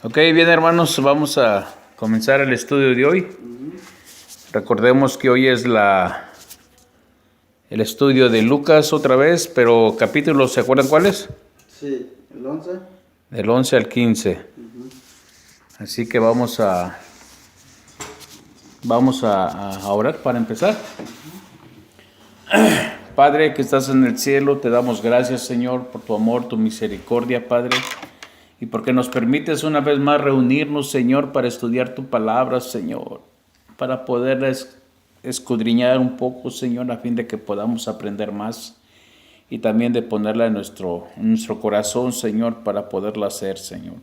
Ok, bien hermanos, vamos a comenzar el estudio de hoy. Recordemos que hoy es el estudio de Lucas otra vez, pero capítulos, ¿se acuerdan cuáles? Sí, el 11. Del 11 al 15. Así que vamos a orar para empezar. Padre que estás en el cielo, te damos gracias, Señor, por tu amor, tu misericordia, Padre, y porque nos permites una vez más reunirnos, Señor, para estudiar tu palabra, Señor, para poder escudriñar un poco, Señor, a fin de que podamos aprender más y también de ponerla en nuestro corazón, Señor, para poderla hacer, Señor.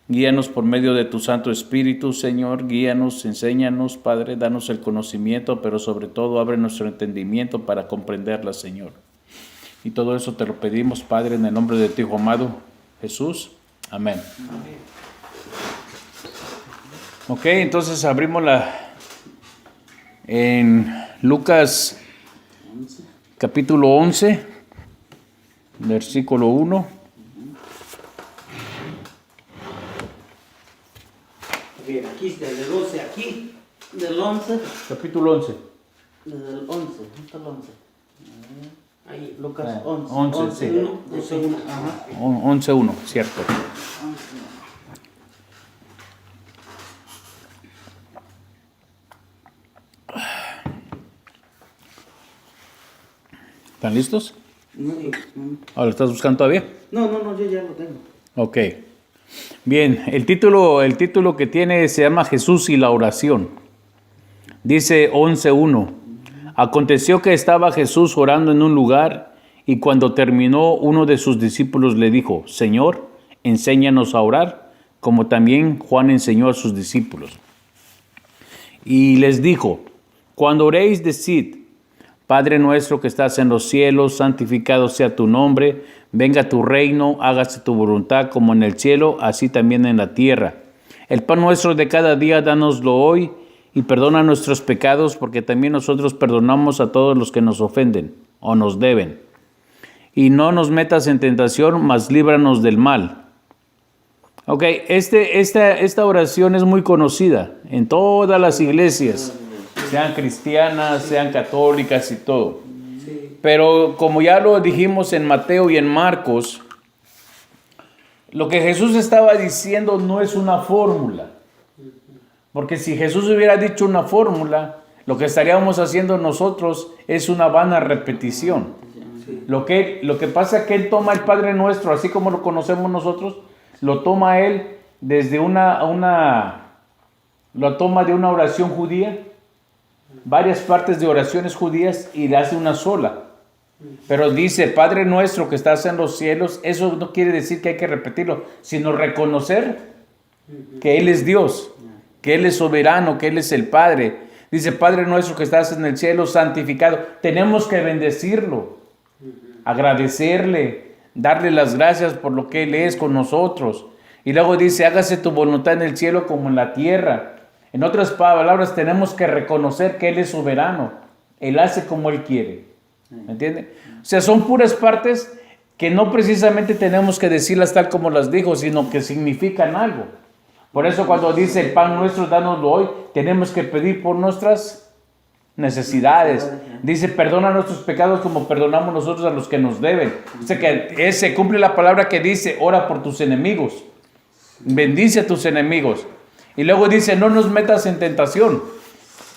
Guíanos por medio de tu Santo Espíritu, Señor, guíanos, enséñanos, Padre, danos el conocimiento, pero sobre todo abre nuestro entendimiento para comprenderla, Señor. Y todo eso te lo pedimos, Padre, en el nombre de tu Hijo amado, Jesús. Amén. Ok, entonces abrimos en Lucas capítulo 11, versículo 1. Bien, aquí está el 12, aquí, del 11. Capítulo 11. Desde el 11, ¿dónde está el 11? Ahí, Lucas 11. 11, sí. 1, 12, 1. Ajá. 11.1, cierto. ¿Están listos? No, ¿Ahora lo estás buscando todavía? no, yo ya lo tengo. Ok. Bien, el título que tiene se llama Jesús y la oración. Dice 11.1. Aconteció que estaba Jesús orando en un lugar y cuando terminó uno de sus discípulos le dijo, Señor, enséñanos a orar, como también Juan enseñó a sus discípulos. Y les dijo, cuando oréis decid, Padre nuestro que estás en los cielos, santificado sea tu nombre, venga tu reino, hágase tu voluntad como en el cielo, así también en la tierra. El pan nuestro de cada día, dánoslo hoy, y perdona nuestros pecados, porque también nosotros perdonamos a todos los que nos ofenden o nos deben. Y no nos metas en tentación, mas líbranos del mal. Ok, esta oración es muy conocida en todas las iglesias, sean cristianas, sean católicas y todo. Pero como ya lo dijimos en Mateo y en Marcos, lo que Jesús estaba diciendo no es una fórmula. Porque si Jesús hubiera dicho una fórmula, lo que estaríamos haciendo nosotros es una vana repetición. Lo que pasa es que Él toma el Padre Nuestro, así como lo conocemos nosotros, lo toma Él desde lo toma de una oración judía, varias partes de oraciones judías y le hace una sola. Pero dice, Padre Nuestro que estás en los cielos, eso no quiere decir que hay que repetirlo, sino reconocer que Él es Dios, que Él es soberano, que Él es el Padre. Dice, Padre Nuestro que estás en el cielo, santificado. Tenemos que bendecirlo, agradecerle, darle las gracias por lo que Él es con nosotros. Y luego dice, hágase tu voluntad en el cielo como en la tierra. En otras palabras, tenemos que reconocer que Él es soberano. Él hace como Él quiere. ¿Me entiende? O sea, son puras partes que no precisamente tenemos que decirlas tal como las dijo, sino que significan algo. Por eso cuando dice el pan nuestro, dánoslo hoy, tenemos que pedir por nuestras necesidades. Dice, perdona nuestros pecados como perdonamos nosotros a los que nos deben. O sea que se cumple la palabra que dice, ora por tus enemigos. Bendice a tus enemigos. Y luego dice, no nos metas en tentación.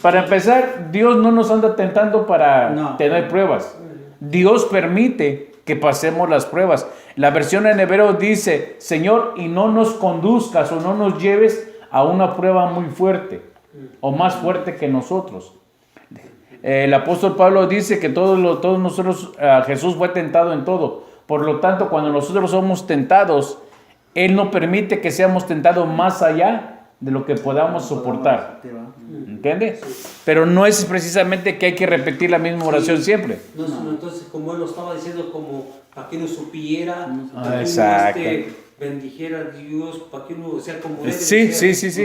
Para empezar, Dios no nos anda tentando para tener pruebas. Dios permite que pasemos las pruebas. La versión en hebreo dice, Señor, y no nos conduzcas o no nos lleves a una prueba muy fuerte o más fuerte que nosotros. El apóstol Pablo dice que todos nosotros, Jesús fue tentado en todo. Por lo tanto, cuando nosotros somos tentados, Él no permite que seamos tentados más allá de lo que podamos soportar. ¿Entiendes? Pero no es precisamente que hay que repetir la misma oración siempre. No, entonces, como él lo estaba diciendo, como para que uno supiera, para exacto. que uno bendijera a Dios, para que uno sea como debe Sí.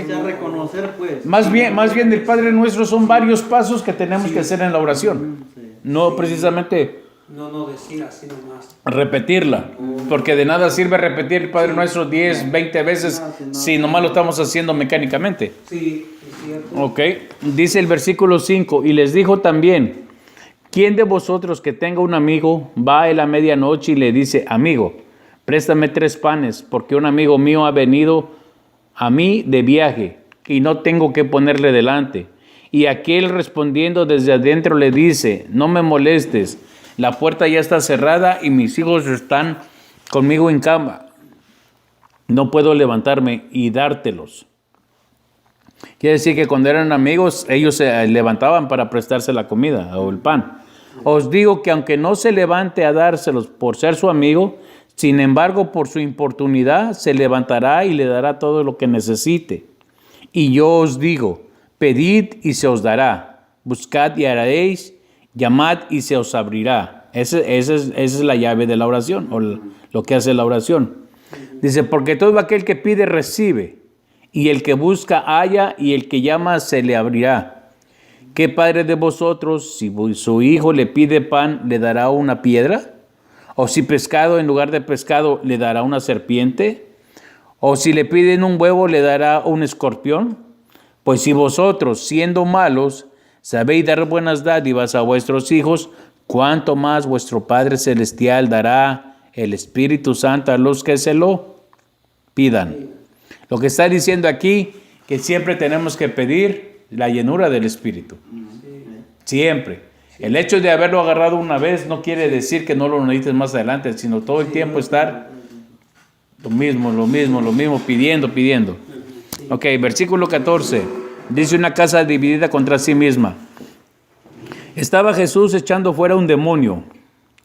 Ya reconocer, pues. Más bien el Padre Nuestro son varios pasos que tenemos que hacer en la oración. No precisamente No decir así nomás. Repetirla, porque de nada sirve repetir el Padre Nuestro 10, 20 veces si nomás lo estamos haciendo mecánicamente. Sí, es cierto. Ok, dice el versículo 5, y les dijo también, ¿quién de vosotros que tenga un amigo va a la medianoche y le dice, amigo, préstame 3 panes, porque un amigo mío ha venido a mí de viaje y no tengo que ponerle delante? Y aquel respondiendo desde adentro le dice, no me molestes, la puerta ya está cerrada y mis hijos están conmigo en cama. No puedo levantarme y dártelos. Quiere decir que cuando eran amigos, ellos se levantaban para prestarse la comida o el pan. Os digo que aunque no se levante a dárselos por ser su amigo, sin embargo, por su importunidad, se levantará y le dará todo lo que necesite. Y yo os digo, pedid y se os dará, buscad y haréis, llamad y se os abrirá. Esa es la llave de la oración, o lo que hace la oración. Dice, porque todo aquel que pide recibe, y el que busca halla, y el que llama se le abrirá. ¿Qué padre de vosotros, si su hijo le pide pan, le dará una piedra? ¿O si pescado en lugar de pescado le dará una serpiente? ¿O si le piden un huevo le dará un escorpión? Pues si vosotros, siendo malos, sabéis dar buenas dádivas a vuestros hijos, cuánto más vuestro Padre Celestial dará el Espíritu Santo a los que se lo pidan. Lo que está diciendo aquí, que siempre tenemos que pedir la llenura del Espíritu. Siempre. El hecho de haberlo agarrado una vez no quiere decir que no lo necesites más adelante, sino todo el tiempo estar lo mismo, pidiendo. Ok, versículo 14. Dice, una casa dividida contra sí misma. Estaba Jesús echando fuera un demonio,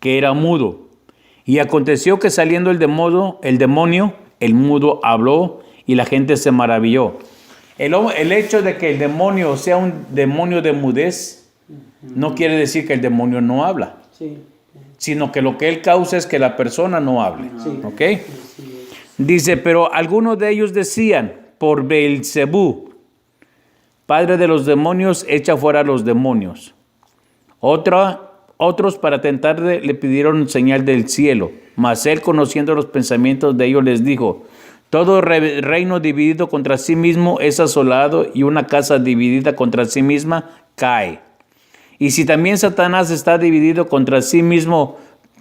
que era mudo. Y aconteció que saliendo el demonio, el mudo habló y la gente se maravilló. El hecho de que el demonio sea un demonio de mudez no quiere decir que el demonio no habla, sino que lo que él causa es que la persona no hable. ¿Ok? Dice, pero algunos de ellos decían, por Beelzebú, padre de los demonios, echa fuera a los demonios. Otros para tentarle le pidieron señal del cielo, mas él, conociendo los pensamientos de ellos, les dijo, todo reino dividido contra sí mismo es asolado, y una casa dividida contra sí misma cae. Y si también Satanás está dividido contra sí mismo,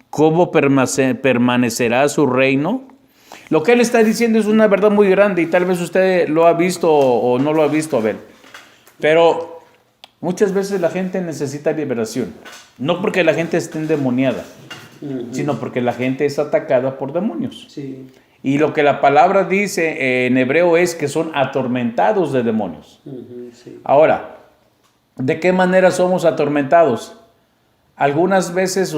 ¿cómo permanecerá su reino? Lo que él está diciendo es una verdad muy grande, y tal vez usted lo ha visto o no lo ha visto, a ver. Pero muchas veces la gente necesita liberación. No porque la gente esté endemoniada, sino porque la gente es atacada por demonios. Sí. Y lo que la palabra dice en hebreo es que son atormentados de demonios. Sí. Ahora, ¿de qué manera somos atormentados? Algunas veces,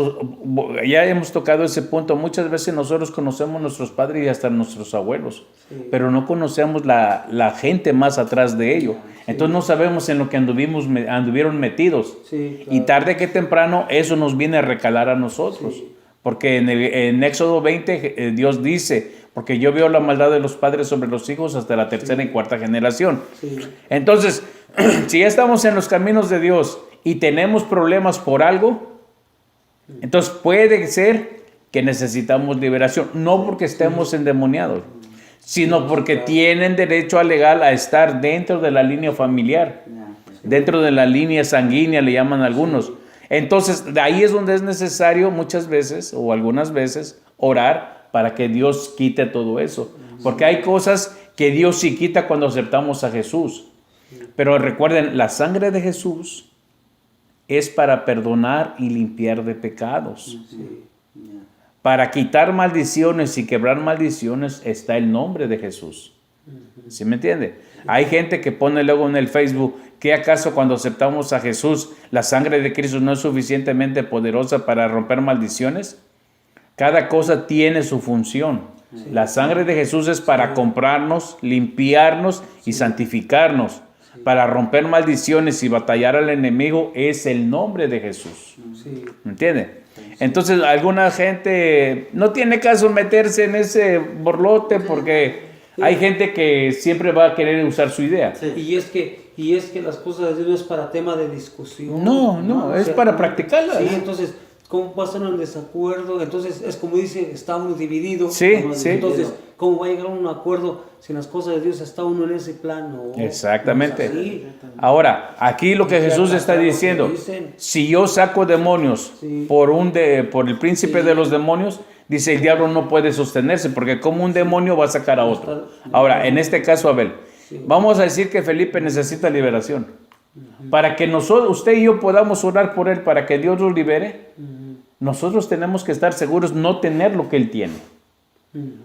ya hemos tocado ese punto, muchas veces nosotros conocemos a nuestros padres y hasta nuestros abuelos, pero no conocemos la gente más atrás de ello. Entonces no sabemos en lo que anduvieron metidos. Sí, claro. Y tarde que temprano eso nos viene a recalar a nosotros. Sí. Porque en Éxodo 20 Dios dice, porque yo veo la maldad de los padres sobre los hijos hasta la tercera y cuarta generación. Sí. Entonces, si ya estamos en los caminos de Dios y tenemos problemas por algo, entonces puede ser que necesitamos liberación, no porque estemos endemoniados, sino porque tienen derecho legal a estar dentro de la línea familiar, dentro de la línea sanguínea, le llaman algunos. Entonces, de ahí es donde es necesario muchas veces, o algunas veces, orar para que Dios quite todo eso. Porque hay cosas que Dios sí quita cuando aceptamos a Jesús. Pero recuerden, la sangre de Jesús es para perdonar y limpiar de pecados. Para quitar maldiciones y quebrar maldiciones está el nombre de Jesús. ¿Sí me entiende? Hay gente que pone luego en el Facebook, ¿qué acaso cuando aceptamos a Jesús la sangre de Cristo no es suficientemente poderosa para romper maldiciones? Cada cosa tiene su función. La sangre de Jesús es para comprarnos, limpiarnos y santificarnos. Para romper maldiciones y batallar al enemigo es el nombre de Jesús. ¿Me entiende? Entonces alguna gente no tiene caso meterse en ese borlote porque hay gente que siempre va a querer usar su idea. Y es que las cosas de Dios no es para tema de discusión. No, es para practicarlas. Sí, entonces ¿cómo va a estar en desacuerdo? Entonces, es como dice, está uno dividido. Sí, ¿no? sí. Entonces, ¿cómo va a llegar a un acuerdo si en las cosas de Dios está uno en ese plano? Exactamente. No es así. Ahora, aquí lo que Jesús está diciendo, si yo saco demonios por el príncipe de los demonios, dice el diablo no puede sostenerse, porque como un demonio va a sacar a otro. Ahora, en este caso, Abel, vamos a decir que Felipe necesita liberación. Para que nosotros, usted y yo podamos orar por él, para que Dios lo libere, nosotros tenemos que estar seguros no tener lo que él tiene.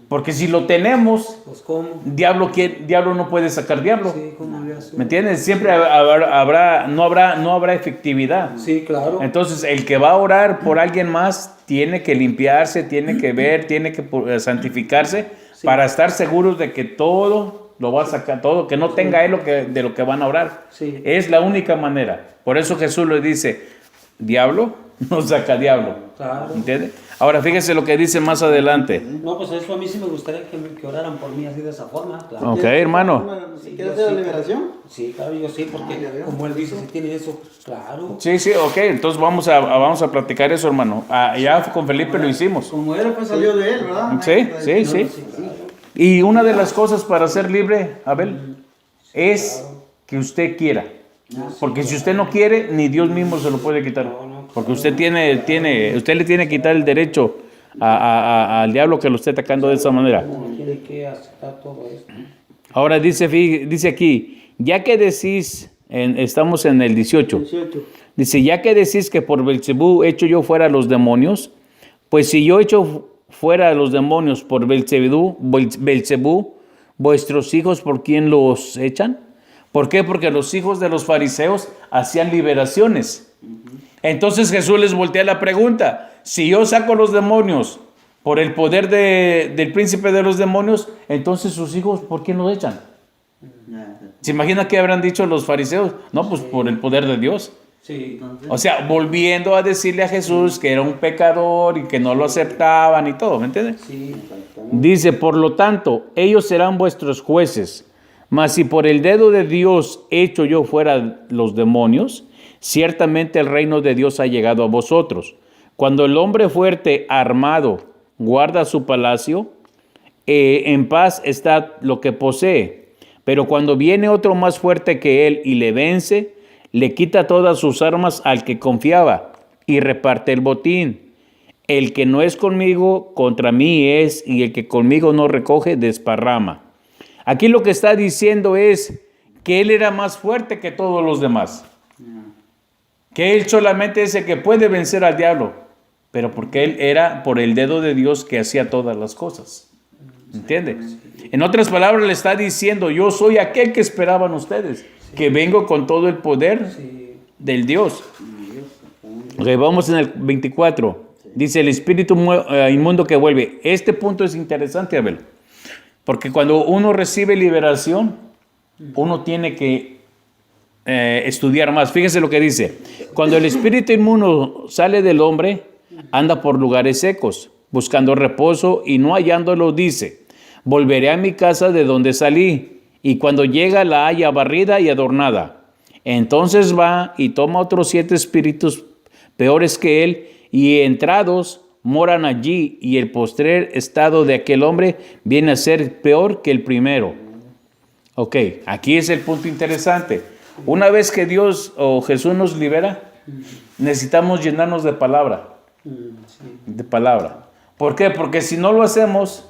Porque si lo tenemos, Pues, ¿cómo? diablo no puede sacar diablo. Sí, ¿cómo le hace? ¿Me entiendes? Siempre no habrá efectividad. Sí, claro. Entonces, el que va a orar por alguien más tiene que limpiarse, tiene que ver, tiene que santificarse para estar seguros de que todo lo va a sacar, todo, que no tenga él de lo que van a orar. Sí. Es la única manera. Por eso Jesús le dice, diablo no saca diablo. Claro. ¿Entiendes? Ahora, fíjese lo que dice más adelante. No, pues eso a mí sí me gustaría que oraran por mí así de esa forma. Claro. Ok, hermano. Si quieres hacer la liberación. Sí, claro, yo sí, porque como él dice, si tiene eso, claro. Sí, ok, entonces vamos a platicar eso, hermano. Ya con Felipe lo hicimos. Como era, pues salió de él, ¿verdad? Sí. Y una de las cosas para ser libre, Abel, es que usted quiera. Porque si usted no quiere, ni Dios mismo se lo puede quitar. Porque usted usted le tiene que quitar el derecho al diablo que lo esté atacando de esa manera. Tiene que aceptar todo esto. Ahora dice aquí, ya que decís, estamos en el 18. Dice, ya que decís que por Belcebú echo yo fuera a los demonios, pues si yo echo fuera a los demonios por Belcebú, vuestros hijos, ¿por quién los echan? ¿Por qué? Porque los hijos de los fariseos hacían liberaciones. Entonces Jesús les voltea la pregunta, si yo saco los demonios por el poder del príncipe de los demonios, entonces sus hijos, ¿por quién los echan? ¿Se imagina qué habrán dicho los fariseos? No, pues por el poder de Dios. Sí. O sea, volviendo a decirle a Jesús que era un pecador y que no lo aceptaban y todo, ¿me entiendes? Sí. Dice, por lo tanto, ellos serán vuestros jueces, mas si por el dedo de Dios echo yo fuera los demonios, ciertamente el reino de Dios ha llegado a vosotros. Cuando el hombre fuerte, armado, guarda su palacio, en paz está lo que posee. Pero cuando viene otro más fuerte que él y le vence, le quita todas sus armas al que confiaba y reparte el botín. El que no es conmigo, contra mí es, y el que conmigo no recoge, desparrama. Aquí lo que está diciendo es que él era más fuerte que todos los demás. Que él solamente es el que puede vencer al diablo, pero porque él era por el dedo de Dios que hacía todas las cosas. ¿Entiende? En otras palabras le está diciendo, yo soy aquel que esperaban ustedes, que vengo con todo el poder del Dios. Ok, vamos en el 24. Dice el espíritu inmundo que vuelve. Este punto es interesante, Abel, porque cuando uno recibe liberación, uno tiene que estudiar más. Fíjese lo que dice. Cuando el espíritu inmundo sale del hombre, anda por lugares secos, buscando reposo y no hallándolo, dice, volveré a mi casa de donde salí, y cuando llega la halla barrida y adornada. Entonces va y toma otros 7 espíritus peores que él, y entrados moran allí, y el postrer estado de aquel hombre viene a ser peor que el primero. Ok, aquí es el punto interesante. Una vez que Dios o Jesús nos libera, necesitamos llenarnos de palabra. De palabra. ¿Por qué? Porque si no lo hacemos,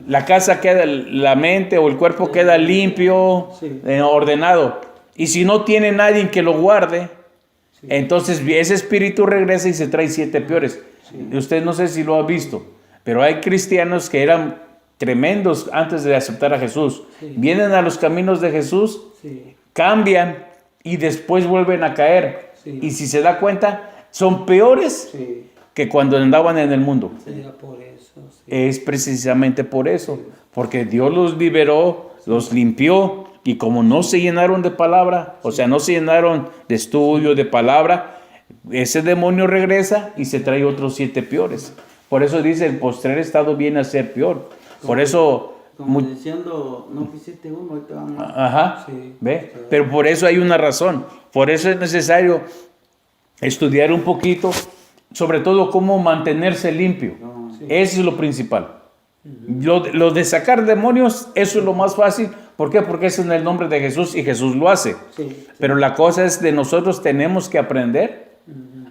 la casa queda, la mente o el cuerpo queda limpio, ordenado. Y si no tiene nadie que lo guarde, entonces ese espíritu regresa y se trae 7 peores. Usted no sé si lo ha visto, pero hay cristianos que eran tremendos antes de aceptar a Jesús. Vienen a los caminos de Jesús, cambian y después vuelven a caer. Y si se da cuenta, son peores que cuando andaban en el mundo. Por eso, Es precisamente por eso, porque Dios los liberó, los limpió, y como no se llenaron de palabra, o sea, no se llenaron de estudio, de palabra, ese demonio regresa y se trae otros 7 peores. Por eso dice, el postrer estado viene a ser peor. Por eso... Como diciendo, no quisiste uno, ahí te van a... Ajá, ¿ve? Pero por eso hay una razón. Por eso es necesario estudiar un poquito sobre todo cómo mantenerse limpio. Eso es lo principal. Lo de sacar demonios, eso es lo más fácil. ¿Por qué? Porque es en el nombre de Jesús y Jesús lo hace. Pero la cosa es de nosotros tenemos que aprender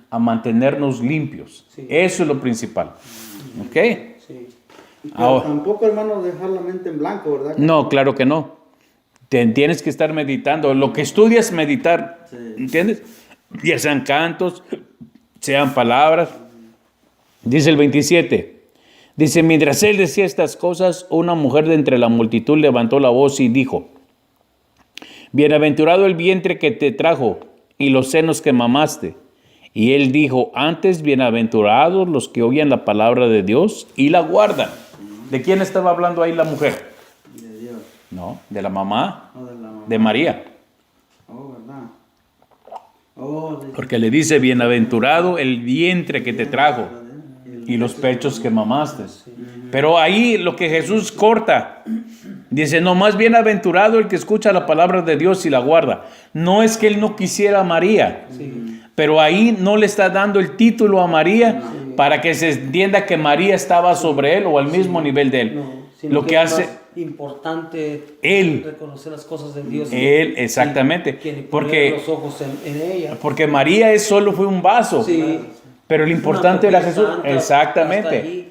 a mantenernos limpios. Eso es lo principal. ¿Ok? Pero tampoco, hermano, dejar la mente en blanco, ¿verdad? No, claro que no. Tienes que estar meditando. Lo que estudias, meditar. ¿Entiendes? Ya sean cantos, sean palabras. Dice el 27. Dice, mientras él decía estas cosas, una mujer de entre la multitud levantó la voz y dijo, bienaventurado el vientre que te trajo y los senos que mamaste. Y él dijo, antes bienaventurados los que oyen la palabra de Dios y la guardan. ¿De quién estaba hablando ahí la mujer? De Dios. No, de la mamá, No, de la mamá. de María. Oh, ¿verdad? Porque le dice, bienaventurado el vientre que te trajo y los pechos que mamaste. Pero ahí lo que Jesús corta, dice, no, más bienaventurado el que escucha la palabra de Dios y la guarda. No es que él no quisiera a María, pero ahí no le está dando el título a María para que se entienda que María estaba sobre él o al mismo nivel de él. Sino Lo que hace es más importante él, reconocer las cosas de Dios. él, exactamente, Que poner porque los ojos en ella. Porque María solo fue un vaso, Sí. pero lo importante era Jesús. Santa, Exactamente.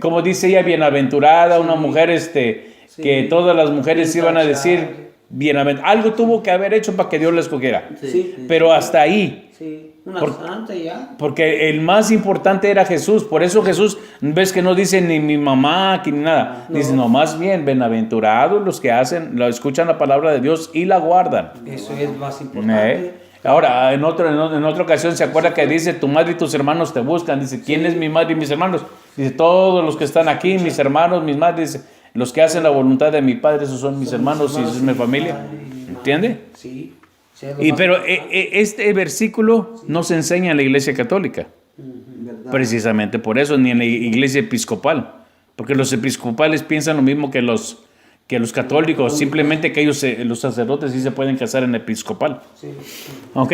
Como dice ella, bienaventurada, una mujer que todas las mujeres iban a decir, bienaventurada. Algo tuvo que haber hecho para que Dios la escogiera. Pero hasta ahí. Sí, una santa ya. Porque el más importante era Jesús. Por eso Jesús, ves que no dice ni mi mamá, ni nada. Dice, no, más bien, bienaventurados los que escuchan la palabra de Dios y la guardan. Eso es más importante. Ahora, en otra ocasión se acuerda que dice, tu madre y tus hermanos te buscan. Dice, ¿quién es mi madre y mis hermanos? Dice, todos los que están aquí, mis hermanos, mis madres. Dice, los que hacen la voluntad de mi padre, esos son mis hermanos y esa es mi familia. ¿Entiende? Sí. Pero este versículo no se enseña en la iglesia católica. Precisamente por eso, ni en la iglesia episcopal. Porque los episcopales piensan lo mismo que los católicos, simplemente que ellos, los sacerdotes, sí se pueden casar en episcopal. Ok,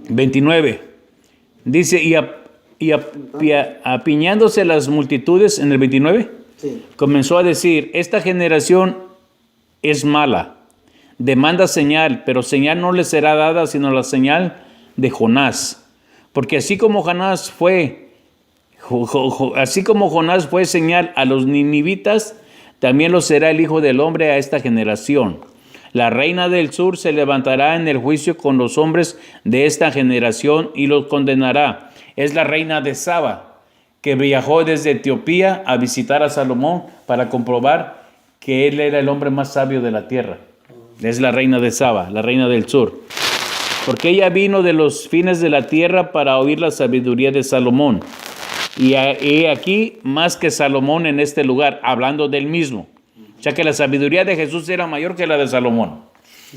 29. Dice, y apiñándose las multitudes, en el 29, comenzó a decir, esta generación es mala, demanda señal, pero señal no le será dada sino la señal de Jonás. Porque así como Jonás fue señal a los ninivitas, también lo será el Hijo del Hombre a esta generación. La reina del sur se levantará en el juicio con los hombres de esta generación y los condenará. Es la reina de Saba, que viajó desde Etiopía a visitar a Salomón para comprobar que él era el hombre más sabio de la tierra. Es la reina de Saba, la reina del sur. Porque ella vino de los fines de la tierra para oír la sabiduría de Salomón. Y aquí más que Salomón en este lugar, hablando del mismo. O sea que la sabiduría de Jesús era mayor que la de Salomón.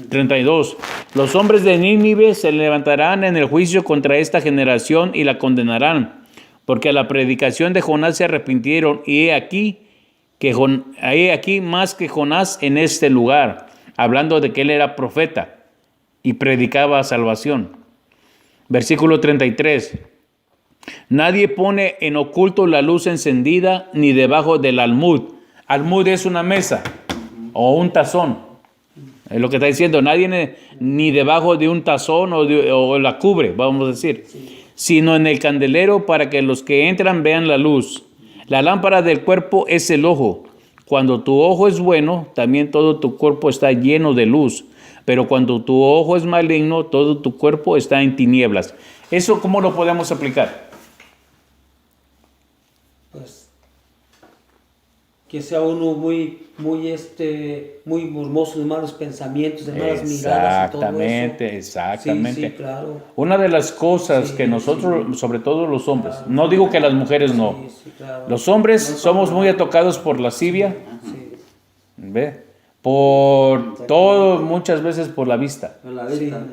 32. Los hombres de Nínive se levantarán en el juicio contra esta generación y la condenarán, porque a la predicación de Jonás se arrepintieron, y he aquí más que Jonás en este lugar, hablando de que él era profeta y predicaba salvación. Versículo 33. Nadie pone en oculto la luz encendida ni debajo del almud. Almud es una mesa o un tazón. Es lo que está diciendo. Nadie ni debajo de un tazón o la cubre, vamos a decir. Sino en el candelero para que los que entran vean la luz. La lámpara del cuerpo es el ojo. Cuando tu ojo es bueno, también todo tu cuerpo está lleno de luz. Pero cuando tu ojo es maligno, todo tu cuerpo está en tinieblas. ¿Eso cómo lo podemos aplicar? Pues que sea uno muy hermoso de malos pensamientos, de malas miradas y todo eso. Exactamente. Sí, claro. Una de las cosas que nosotros, sobre todo los hombres, no digo que las mujeres no, Claro. los hombres somos muy atocados por lascivia, ¿ve? Por todo, muchas veces por la vista.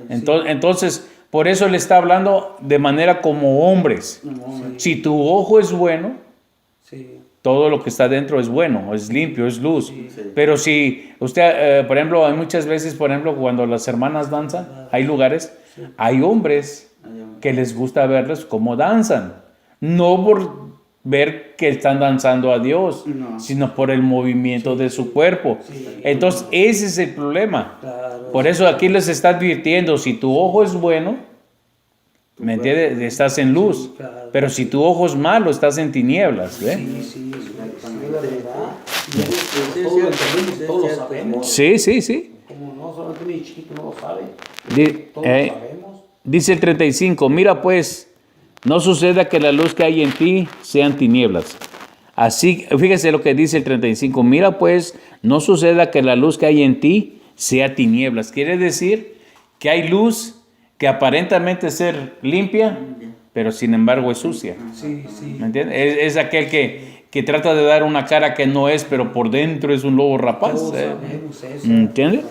Entonces, por eso le está hablando de manera como hombres. Si tu ojo es bueno, todo lo que está dentro es bueno, es limpio, es luz. Pero si usted, por ejemplo, hay muchas veces, por ejemplo, cuando las hermanas danzan, hay lugares, hay hombres que les gusta verles cómo danzan. no por ver que están danzando a Dios, No. sino por el movimiento de su cuerpo. Entonces, ese es el problema. Claro. Por eso aquí les está advirtiendo, si tu ojo es bueno, ¿me entiendes? Estás en luz. claro. Pero si tu ojo es malo, estás en tinieblas. ¿Ve? Sí, es la verdad. Sí, Todos lo entendemos, todos lo cierto. sabemos. Sí. Como no solamente mi chiquito no lo sabe, Di- todos lo sabemos. Dice el 35, mira pues, no suceda que la luz que hay en ti sean tinieblas. Así, fíjese lo que dice el 35, mira pues, no suceda que la luz que hay en ti sea tinieblas. Quiere decir que hay luz que aparentemente ser limpia, pero sin embargo es sucia. Sí. ¿Me entiendes? Es aquel que trata de dar una cara que no es, pero por dentro es un lobo rapaz. Todos sabemos eso. ¿Entiendes?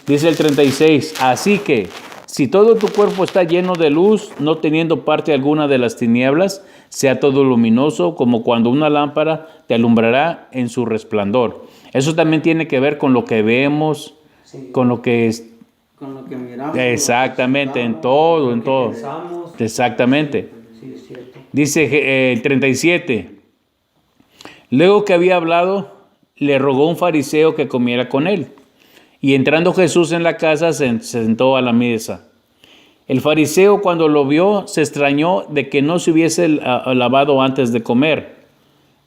Dice el 36, así que si todo tu cuerpo está lleno de luz, no teniendo parte alguna de las tinieblas, sea todo luminoso, como cuando una lámpara te alumbrará en su resplandor. Eso también tiene que ver con lo que vemos, Sí. con lo que es... Con lo que miramos. Exactamente, en todo, en todo. Pensamos. Exactamente. Sí, es cierto. Dice el 37. Luego que había hablado, le rogó un fariseo que comiera con él. Y entrando Jesús en la casa, se sentó a la mesa. El fariseo, cuando lo vio, se extrañó de que no se hubiese lavado antes de comer.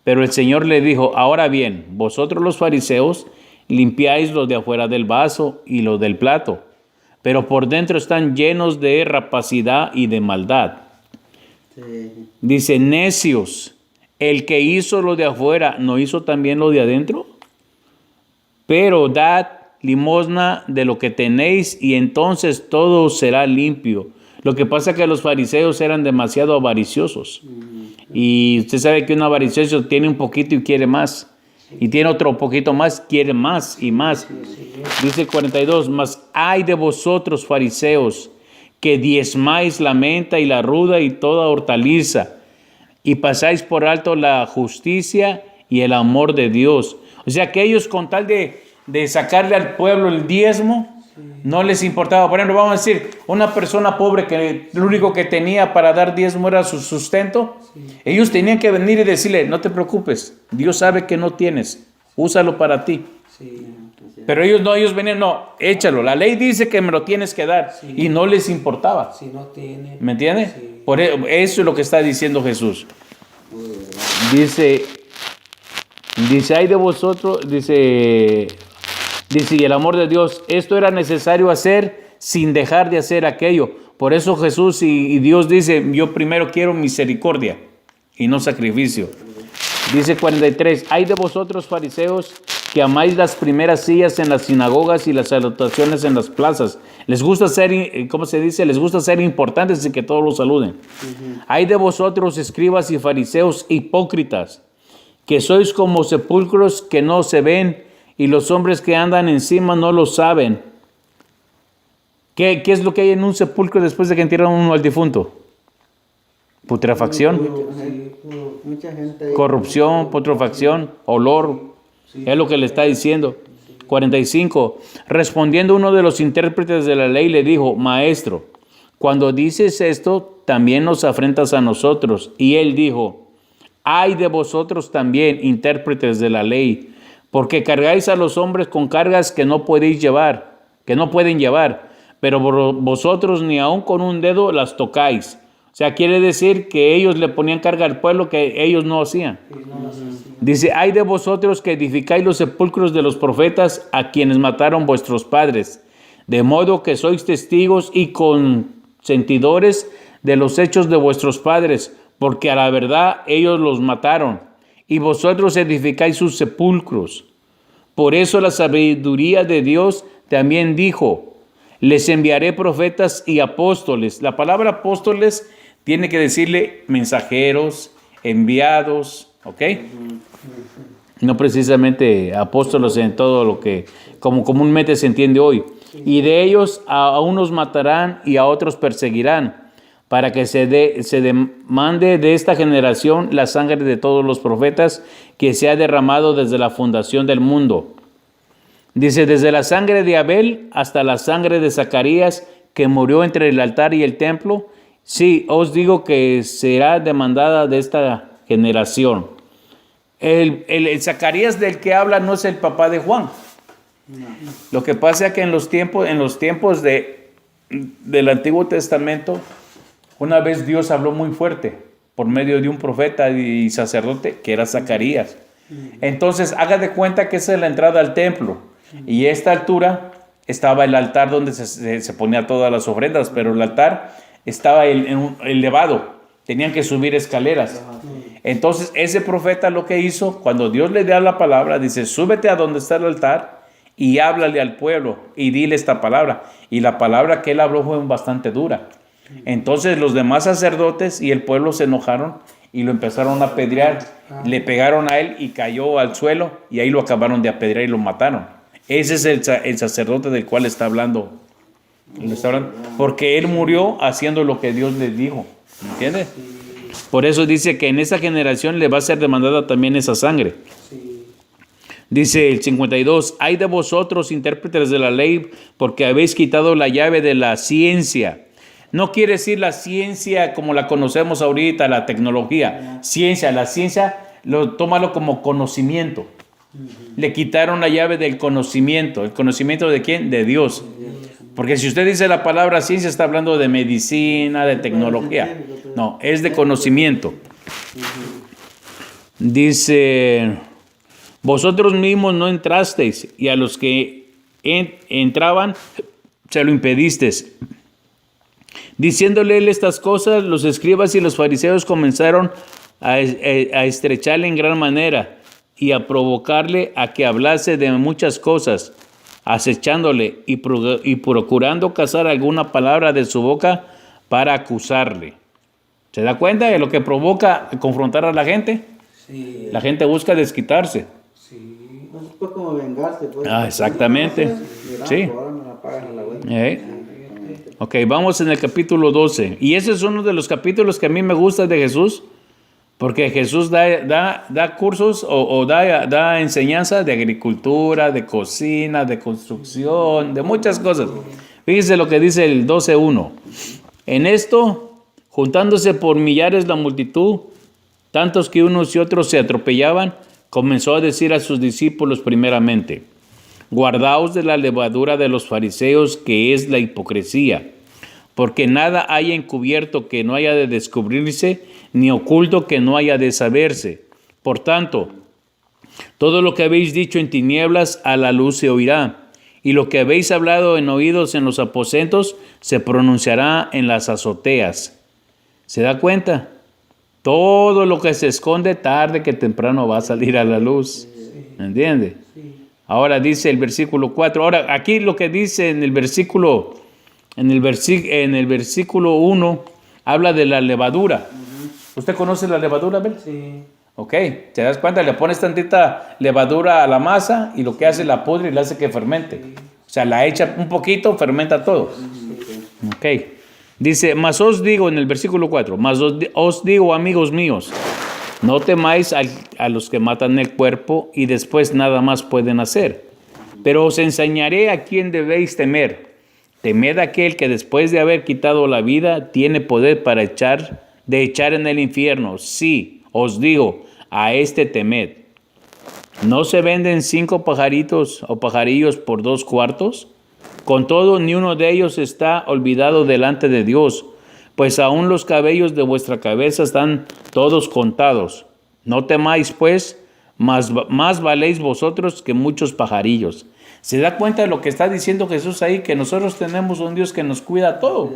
Pero el Señor le dijo, ahora bien, vosotros los fariseos limpiáis lo de afuera del vaso y lo del plato, pero por dentro están llenos de rapacidad y de maldad. Sí. Dice, necios, el que hizo lo de afuera, ¿no hizo también lo de adentro? Pero dad limosna de lo que tenéis y entonces todo será limpio. Lo que pasa es que los fariseos eran demasiado avariciosos. Y usted sabe que un avaricioso tiene un poquito y quiere más. Y tiene otro poquito más, quiere más y más. Dice el 42, mas ay de vosotros fariseos, que diezmáis la menta y la ruda y toda hortaliza, y pasáis por alto la justicia y el amor de Dios. O sea que ellos con tal de sacarle al pueblo el diezmo, no les importaba. Por ejemplo, vamos a decir, una persona pobre que lo único que tenía para dar diezmo era su sustento, ellos tenían que venir y decirle, no te preocupes, Dios sabe que no tienes, úsalo para ti. Sí. Pero ellos venían, no, échalo, la ley dice que me lo tienes que dar, y no les importaba. Si no tiene. ¿Me entiendes? Sí. Por eso es lo que está diciendo Jesús. Dice, ay de vosotros, dice, y el amor de Dios, esto era necesario hacer sin dejar de hacer aquello. Por eso Jesús y Dios dice, yo primero quiero misericordia y no sacrificio. Dice 43, ay de vosotros fariseos, que amáis las primeras sillas en las sinagogas y las salutaciones en las plazas. Les gusta ser, ¿cómo se dice? Les gusta ser importantes y que todos los saluden. Ay de vosotros, escribas y fariseos hipócritas, que sois como sepulcros que no se ven y los hombres que andan encima no lo saben. ¿Qué es lo que hay en un sepulcro después de que entierran uno al difunto? Putrefacción, Mucha gente. corrupción, putrefacción, olor. Es lo que le está diciendo. 45. Respondiendo uno de los intérpretes de la ley le dijo, maestro, cuando dices esto, también nos afrentas a nosotros. Y él dijo, ay de vosotros también, intérpretes de la ley, porque cargáis a los hombres con cargas que no pueden llevar, pero vosotros ni aun con un dedo las tocáis. O sea, quiere decir que ellos le ponían carga al pueblo que ellos no hacían. Dice, ay de vosotros que edificáis los sepulcros de los profetas a quienes mataron vuestros padres, de modo que sois testigos y consentidores de los hechos de vuestros padres, porque a la verdad ellos los mataron, y vosotros edificáis sus sepulcros. Por eso la sabiduría de Dios también dijo, les enviaré profetas y apóstoles. La palabra apóstoles tiene que decirle mensajeros, enviados, ¿ok? No precisamente apóstoles en todo lo que como comúnmente se entiende hoy. Y de ellos a unos matarán y a otros perseguirán, para que se demande de esta generación la sangre de todos los profetas que se ha derramado desde la fundación del mundo. Dice, desde la sangre de Abel hasta la sangre de Zacarías, que murió entre el altar y el templo, Sí, os digo que será demandada de esta generación. El Zacarías del que habla no es el papá de Juan. Lo que pasa es que en los tiempos del Antiguo Testamento, una vez Dios habló muy fuerte por medio de un profeta y sacerdote que era Zacarías. Entonces, haga de cuenta que esa es la entrada al templo. Y a esta altura estaba el altar donde se ponía todas las ofrendas, pero el altar estaba elevado. Tenían que subir escaleras. Entonces, ese profeta lo que hizo, cuando Dios le da la palabra, dice, súbete a donde está el altar y háblale al pueblo y dile esta palabra. Y la palabra que él habló fue bastante dura. Entonces los demás sacerdotes y el pueblo se enojaron y lo empezaron a apedrear. Le pegaron a él y cayó al suelo y ahí lo acabaron de apedrear y lo mataron. Ese es el sacerdote del cual está hablando. Porque él murió haciendo lo que Dios le dijo. ¿Entiendes? Por eso dice que en esa generación le va a ser demandada también esa sangre. Dice el 52, hay de vosotros intérpretes de la ley porque habéis quitado la llave de la ciencia. No quiere decir la ciencia como la conocemos ahorita, la tecnología. La ciencia, tómalo como conocimiento. Le quitaron la llave del conocimiento. ¿El conocimiento de quién? De Dios. Porque si usted dice la palabra ciencia, está hablando de medicina, de tecnología. No, es de conocimiento. Dice, vosotros mismos no entrasteis y a los que entraban se lo impedisteis. Diciéndole él estas cosas, los escribas y los fariseos comenzaron a estrecharle en gran manera y a provocarle a que hablase de muchas cosas, acechándole y procurando cazar alguna palabra de su boca para acusarle. ¿Se da cuenta de lo que provoca confrontar a la gente? Sí. La gente busca desquitarse. Sí. Pues como vengarse. Pues. Exactamente. Sí. Ahora me la pagas a la vez. Ok, vamos en el capítulo 12. Y ese es uno de los capítulos que a mí me gusta de Jesús, porque Jesús da cursos o da enseñanza de agricultura, de cocina, de construcción, de muchas cosas. Fíjese lo que dice el 12:1. En esto, juntándose por millares la multitud, tantos que unos y otros se atropellaban, comenzó a decir a sus discípulos primeramente, guardaos de la levadura de los fariseos, que es la hipocresía, porque nada hay encubierto que no haya de descubrirse, ni oculto que no haya de saberse. Por tanto, todo lo que habéis dicho en tinieblas, a la luz se oirá, y lo que habéis hablado en oídos en los aposentos, se pronunciará en las azoteas. ¿Se da cuenta? Todo lo que se esconde, tarde que temprano va a salir a la luz. ¿Entiende? Ahora dice el versículo 4. Ahora, aquí lo que dice en el versículo 1, habla de la levadura. ¿Usted conoce la levadura, Abel? Sí. Ok, ¿te das cuenta? Le pones tantita levadura a la masa y lo que hace la pudre y le hace que fermente. O sea, la echa un poquito, fermenta todo. Ok. Dice, mas os digo en el versículo 4, mas os digo, amigos míos, no temáis a los que matan el cuerpo y después nada más pueden hacer. Pero os enseñaré a quién debéis temer. Temed a aquel que después de haber quitado la vida tiene poder para echar en el infierno. Sí, os digo, a este temed. ¿No se venden 5 pajaritos o pajarillos por 2 cuartos? Con todo, ni uno de ellos está olvidado delante de Dios, pues aún los cabellos de vuestra cabeza están todos contados. No temáis, pues, más valéis vosotros que muchos pajarillos. ¿Se da cuenta de lo que está diciendo Jesús ahí? Que nosotros tenemos un Dios que nos cuida todo.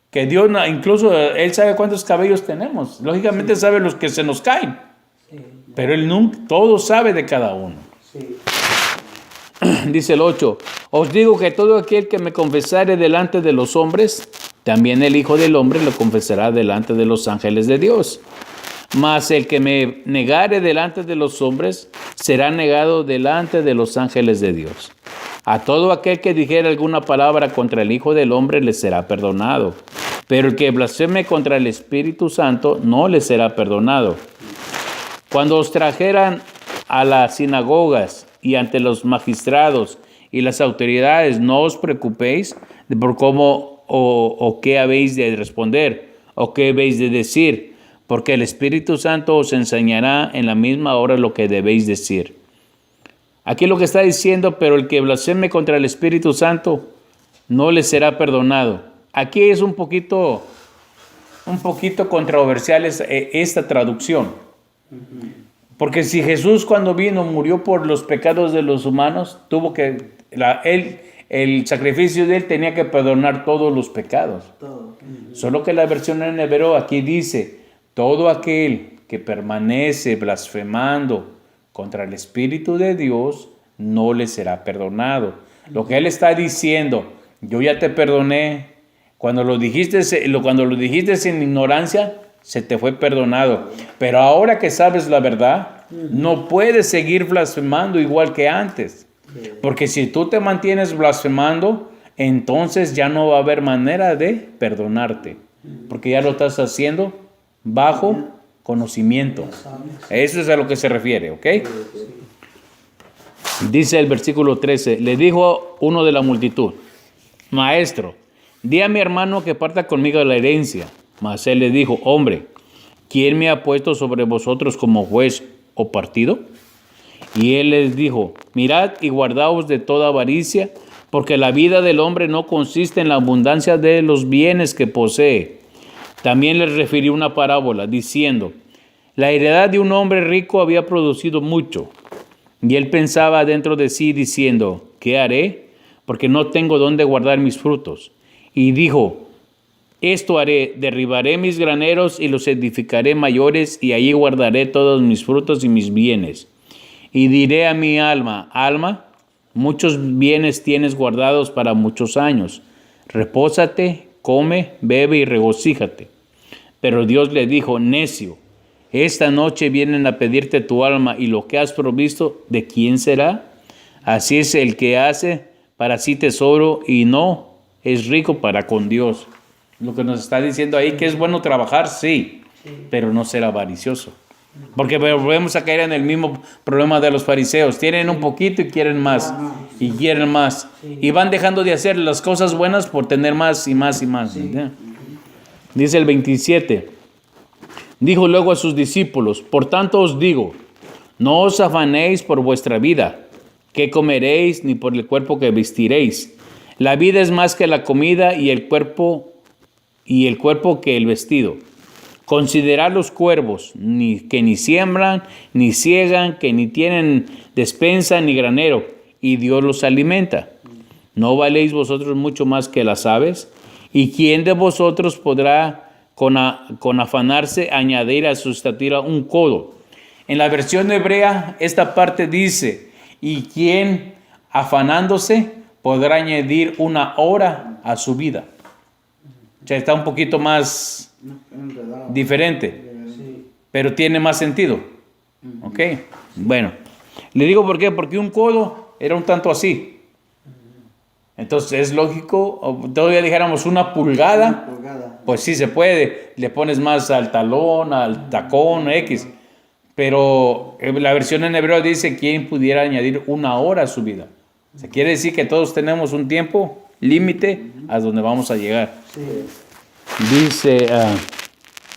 Que Dios, incluso Él sabe cuántos cabellos tenemos. Lógicamente sabe los que se nos caen. Pero Él nunca, todo sabe de cada uno. Dice el 8, os digo que todo aquel que me confesare delante de los hombres, también el Hijo del Hombre lo confesará delante de los ángeles de Dios. Mas el que me negare delante de los hombres, será negado delante de los ángeles de Dios. A todo aquel que dijere alguna palabra contra el Hijo del Hombre, le será perdonado. Pero el que blasfeme contra el Espíritu Santo, no le será perdonado. Cuando os trajeran a las sinagogas y ante los magistrados y las autoridades, no os preocupéis por cómo o qué habéis de responder, o qué habéis de decir, porque el Espíritu Santo os enseñará en la misma hora lo que debéis decir. Aquí lo que está diciendo, pero el que blasfeme contra el Espíritu Santo no le será perdonado. Aquí es un poquito controversial esta traducción. Porque si Jesús cuando vino murió por los pecados de los humanos, el sacrificio de él tenía que perdonar todos los pecados. Todo. Solo que la versión en hebreo aquí dice, todo aquel que permanece blasfemando contra el Espíritu de Dios no le será perdonado. Lo que él está diciendo, yo ya te perdoné, cuando lo dijiste en ignorancia, se te fue perdonado. Pero ahora que sabes la verdad, no puedes seguir blasfemando igual que antes. Porque si tú te mantienes blasfemando, entonces ya no va a haber manera de perdonarte. Porque ya lo estás haciendo bajo conocimiento. Eso es a lo que se refiere, ¿ok? Dice el versículo 13, le dijo uno de la multitud, maestro, di a mi hermano que parta conmigo la herencia. Mas él le dijo, hombre, ¿quién me ha puesto sobre vosotros como juez o partido? Y él les dijo, mirad y guardaos de toda avaricia, porque la vida del hombre no consiste en la abundancia de los bienes que posee. También les refirió una parábola, diciendo, la heredad de un hombre rico había producido mucho. Y él pensaba dentro de sí, diciendo, ¿qué haré? Porque no tengo dónde guardar mis frutos. Y dijo, esto haré, derribaré mis graneros y los edificaré mayores, y allí guardaré todos mis frutos y mis bienes. Y diré a mi alma, alma, muchos bienes tienes guardados para muchos años. Repósate, come, bebe y regocíjate. Pero Dios le dijo, necio, esta noche vienen a pedirte tu alma, y lo que has provisto, ¿de quién será? Así es el que hace para sí tesoro y no es rico para con Dios. Lo que nos está diciendo ahí, que es bueno trabajar, sí, pero no ser avaricioso. Porque volvemos a caer en el mismo problema de los fariseos. Tienen un poquito y quieren más. Y quieren más. Y van dejando de hacer las cosas buenas por tener más y más y más. Dice el 27. Dijo luego a sus discípulos, por tanto os digo, no os afanéis por vuestra vida, qué comeréis, ni por el cuerpo que vestiréis. La vida es más que la comida, y el cuerpo que el vestido. Considerad los cuervos, que ni siembran, ni ciegan, que ni tienen despensa ni granero, y Dios los alimenta. ¿No valéis vosotros mucho más que las aves? ¿Y quién de vosotros podrá con afanarse añadir a su estatura un codo? En la versión hebrea, esta parte dice, ¿y quién afanándose podrá añadir una hora a su vida? O sea, está un poquito más diferente, pero tiene más sentido. ¿Ok? Bueno, le digo por qué, porque un codo era un tanto así. Entonces es lógico, todavía dijéramos una pulgada, pues sí se puede, le pones más al talón, al tacón, X. Pero la versión en hebreo dice, ¿quién pudiera añadir una hora a su vida? O sea, quiere decir que todos tenemos un tiempo límite a donde vamos a llegar. Sí. Dice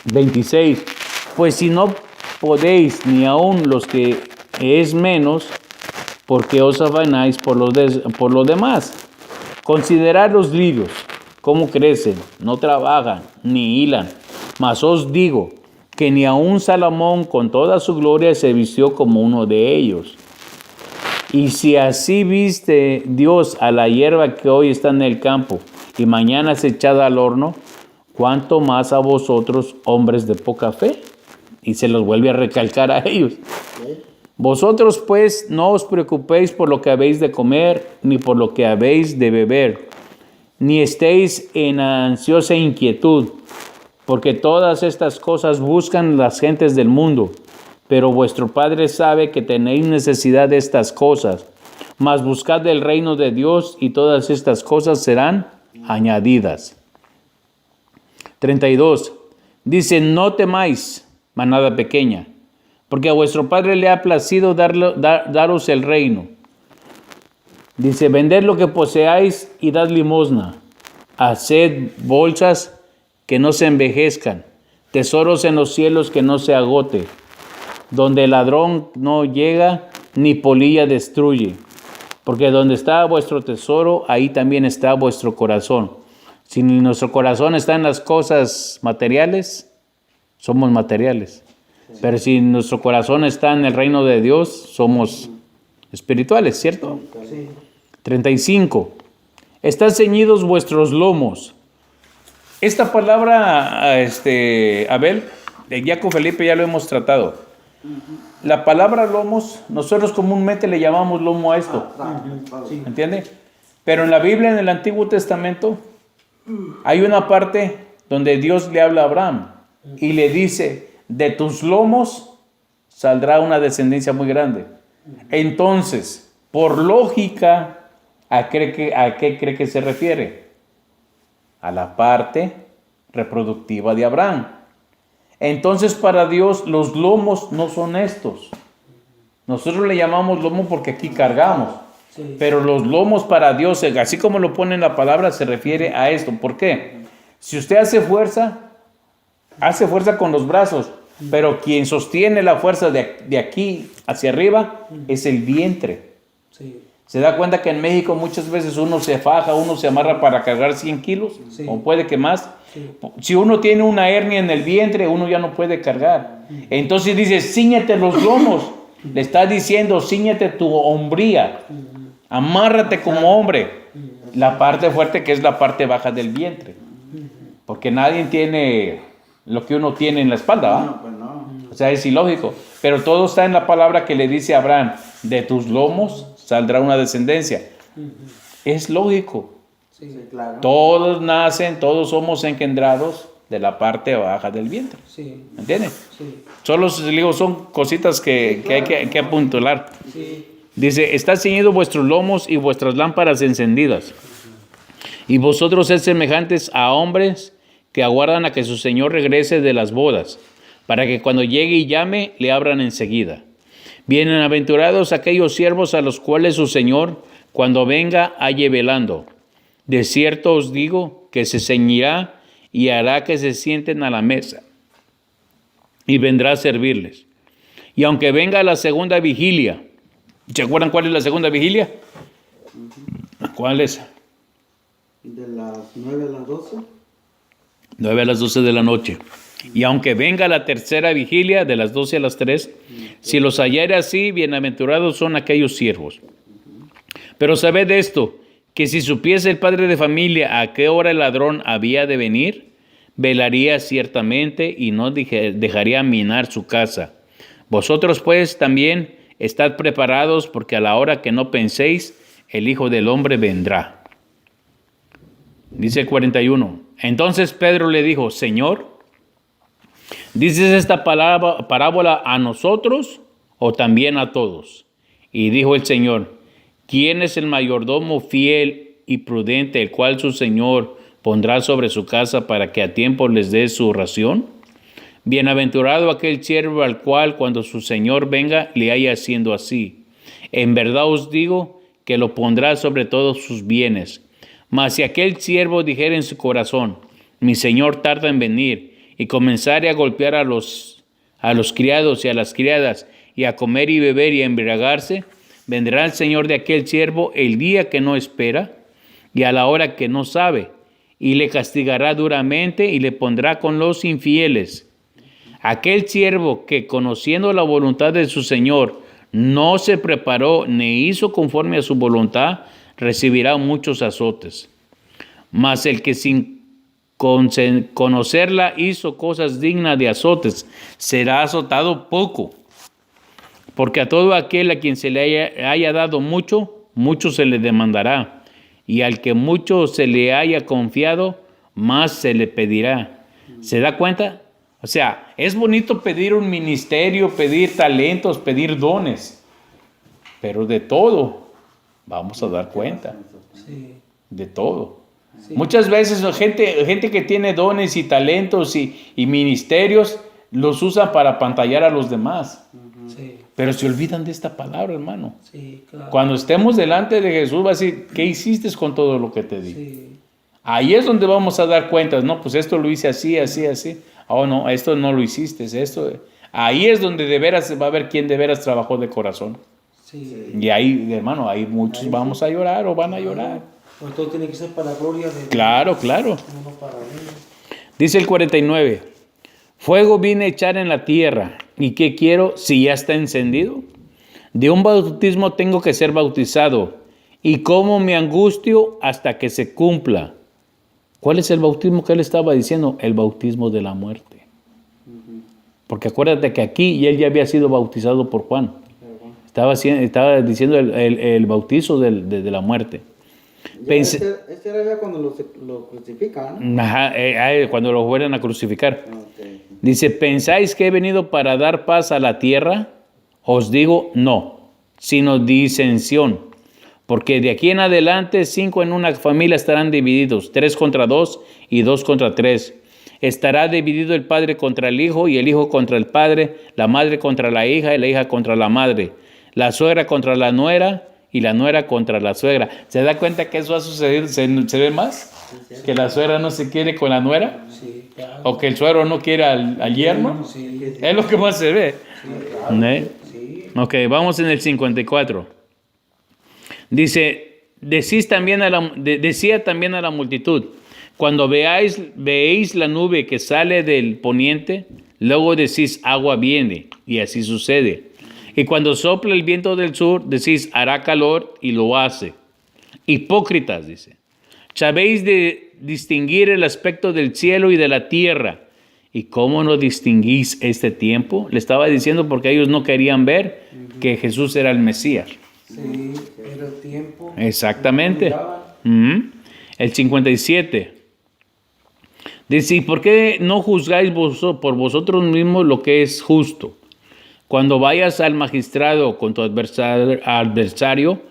26, pues si no podéis ni aun los que es menos, ¿por qué os afanáis por los demás? Considerad los lirios, cómo crecen, no trabajan, ni hilan. Mas os digo que ni aun Salomón con toda su gloria se vistió como uno de ellos. Y si así viste Dios a la hierba que hoy está en el campo y mañana es echada al horno, ¿cuánto más a vosotros, hombres de poca fe? Y se los vuelve a recalcar a ellos. Vosotros pues no os preocupéis por lo que habéis de comer, ni por lo que habéis de beber, ni estéis en ansiosa inquietud, porque todas estas cosas buscan las gentes del mundo, pero vuestro Padre sabe que tenéis necesidad de estas cosas. Mas buscad el reino de Dios, y todas estas cosas serán añadidas. 32. Dice, no temáis, manada pequeña, porque a vuestro Padre le ha placido daros el reino. Dice, vended lo que poseáis y dad limosna. haced bolsas que no se envejezcan, tesoros en los cielos que no se agote, donde el ladrón no llega ni polilla destruye. Porque donde está vuestro tesoro, ahí también está vuestro corazón. Si nuestro corazón está en las cosas materiales, somos materiales. Sí. Pero si nuestro corazón está en el reino de Dios, somos espirituales, ¿cierto? Sí. 35. Están ceñidos vuestros lomos. Esta palabra, Abel, ya con Felipe ya lo hemos tratado. La palabra lomos, nosotros comúnmente le llamamos lomo a esto. ¿Entiende? Pero en la Biblia, en el Antiguo Testamento, hay una parte donde Dios le habla a Abraham y le dice, de tus lomos saldrá una descendencia muy grande. Entonces, por lógica, ¿a qué cree que se refiere? A la parte reproductiva de Abraham. Entonces, para Dios, los lomos no son estos. Nosotros le llamamos lomo porque aquí cargamos. Sí. Pero los lomos para Dios, así como lo pone en la palabra, se refiere a esto. ¿Por qué? Si usted hace fuerza con los brazos, pero quien sostiene la fuerza de aquí hacia arriba es el vientre. Sí. ¿Se da cuenta que en México muchas veces uno se faja, uno se amarra para cargar 100 kilos? Sí. O puede que más. Sí. Si uno tiene una hernia en el vientre, uno ya no puede cargar. Entonces dice, cíñete los lomos. Le está diciendo, cíñete tu hombría. Amárrate como hombre. La parte fuerte que es la parte baja del vientre. Porque nadie tiene lo que uno tiene en la espalda, ¿va? No, pues no. O sea, es ilógico. Pero todo está en la palabra que le dice a Abraham, de tus lomos saldrá una descendencia. Es lógico. Sí, claro. Todos nacen, todos somos engendrados de la parte baja del vientre. Sí. ¿Entiendes? Sí. Solo digo, son cositas que hay que apuntalar. Sí. Dice, está ceñido vuestros lomos y vuestras lámparas encendidas. Y vosotros sed semejantes a hombres que aguardan a que su Señor regrese de las bodas, para que cuando llegue y llame, le abran enseguida. Bienaventurados aquellos siervos a los cuales su Señor, cuando venga, halle velando. De cierto os digo que se ceñirá y hará que se sienten a la mesa, y vendrá a servirles. Y aunque venga la segunda vigilia, ¿se acuerdan cuál es la segunda vigilia? ¿Cuál es? De las 9 a las 12. 9 a las 12 de la noche. Y aunque venga la tercera vigilia, de las 12 a las 3, si los hallare así, bienaventurados son aquellos siervos. Pero sabed esto, que si supiese el padre de familia a qué hora el ladrón había de venir, velaría ciertamente y no dejaría minar su casa. Vosotros pues también estad preparados, porque a la hora que no penséis, el Hijo del Hombre vendrá. Dice 41. Entonces Pedro le dijo, Señor, ¿dices esta parábola a nosotros o también a todos? Y dijo el Señor, ¿quién es el mayordomo fiel y prudente, el cual su Señor pondrá sobre su casa para que a tiempo les dé su ración? Bienaventurado aquel siervo al cual cuando su Señor venga le haya haciendo así. En verdad os digo que lo pondrá sobre todos sus bienes. Mas si aquel siervo dijera en su corazón, mi Señor tarda en venir, y comenzare a golpear a los criados y a las criadas, y a comer y beber y a embriagarse, vendrá el Señor de aquel siervo el día que no espera, y a la hora que no sabe, y le castigará duramente, y le pondrá con los infieles. Aquel siervo que, conociendo la voluntad de su Señor, no se preparó ni hizo conforme a su voluntad, recibirá muchos azotes. Mas el que sin conocerla hizo cosas dignas de azotes, será azotado poco. Porque a todo aquel a quien se le haya dado mucho, mucho se le demandará. Y al que mucho se le haya confiado, más se le pedirá. ¿Se da cuenta? O sea, es bonito pedir un ministerio, pedir talentos, pedir dones. Pero de todo vamos a dar cuenta. Sí. De todo. Sí. Muchas veces gente que tiene dones y talentos y ministerios los usan para apantallar a los demás. Sí. Pero se olvidan de esta palabra, hermano. Sí, claro. Cuando estemos delante de Jesús va a decir, ¿qué hiciste con todo lo que te di? Sí. Ahí es donde vamos a dar cuentas, no, pues esto lo hice así, así, así. Oh, no, esto no lo hiciste, esto. Ahí es donde de veras va a ver quién de veras trabajó de corazón. Sí. Y ahí, hermano, ahí muchos vamos a llorar o van a llorar. Pues todo tiene que ser para la gloria de Dios. Claro, claro. No para mí. Dice el 49. Fuego vine a echar en la tierra. ¿Y qué quiero si ya está encendido? De un bautismo tengo que ser bautizado. ¿Y cómo me angustio hasta que se cumpla? ¿Cuál es el bautismo que él estaba diciendo? El bautismo de la muerte. Porque acuérdate que aquí él ya había sido bautizado por Juan. Estaba diciendo el bautizo de la muerte. Este era ya cuando lo crucifican, ¿no? Ajá, cuando lo fueran a crucificar. Okay. Dice, ¿pensáis que he venido para dar paz a la tierra? Os digo, no, sino disensión. Porque de aquí en adelante 5 en una familia estarán divididos, 3 contra 2 y 2 contra 3. Estará dividido el padre contra el hijo y el hijo contra el padre, la madre contra la hija y la hija contra la madre, la suegra contra la nuera y la nuera contra la suegra. ¿Se da cuenta que eso ha sucedido? ¿Se ve más? ¿Que la suegra no se quiere con la nuera? Sí, claro. ¿O que el suegro no quiere al yerno? Sí, Es lo que más se ve. ¿Eh? sí. Ok, vamos en el 54. Dice, decía también a la multitud, cuando veéis la nube que sale del poniente, luego decís, agua viene, y así sucede. Y cuando sopla el viento del sur, decís, hará calor, y lo hace. Hipócritas, dice, sabéis de distinguir el aspecto del cielo y de la tierra. ¿Y cómo no distinguís este tiempo? Le estaba diciendo porque ellos no querían ver que Jesús era el Mesías. Sí, era el tiempo. Exactamente. El 57. Dice, ¿y por qué no juzgáis por vosotros mismos lo que es justo? Cuando vayas al magistrado con tu adversario,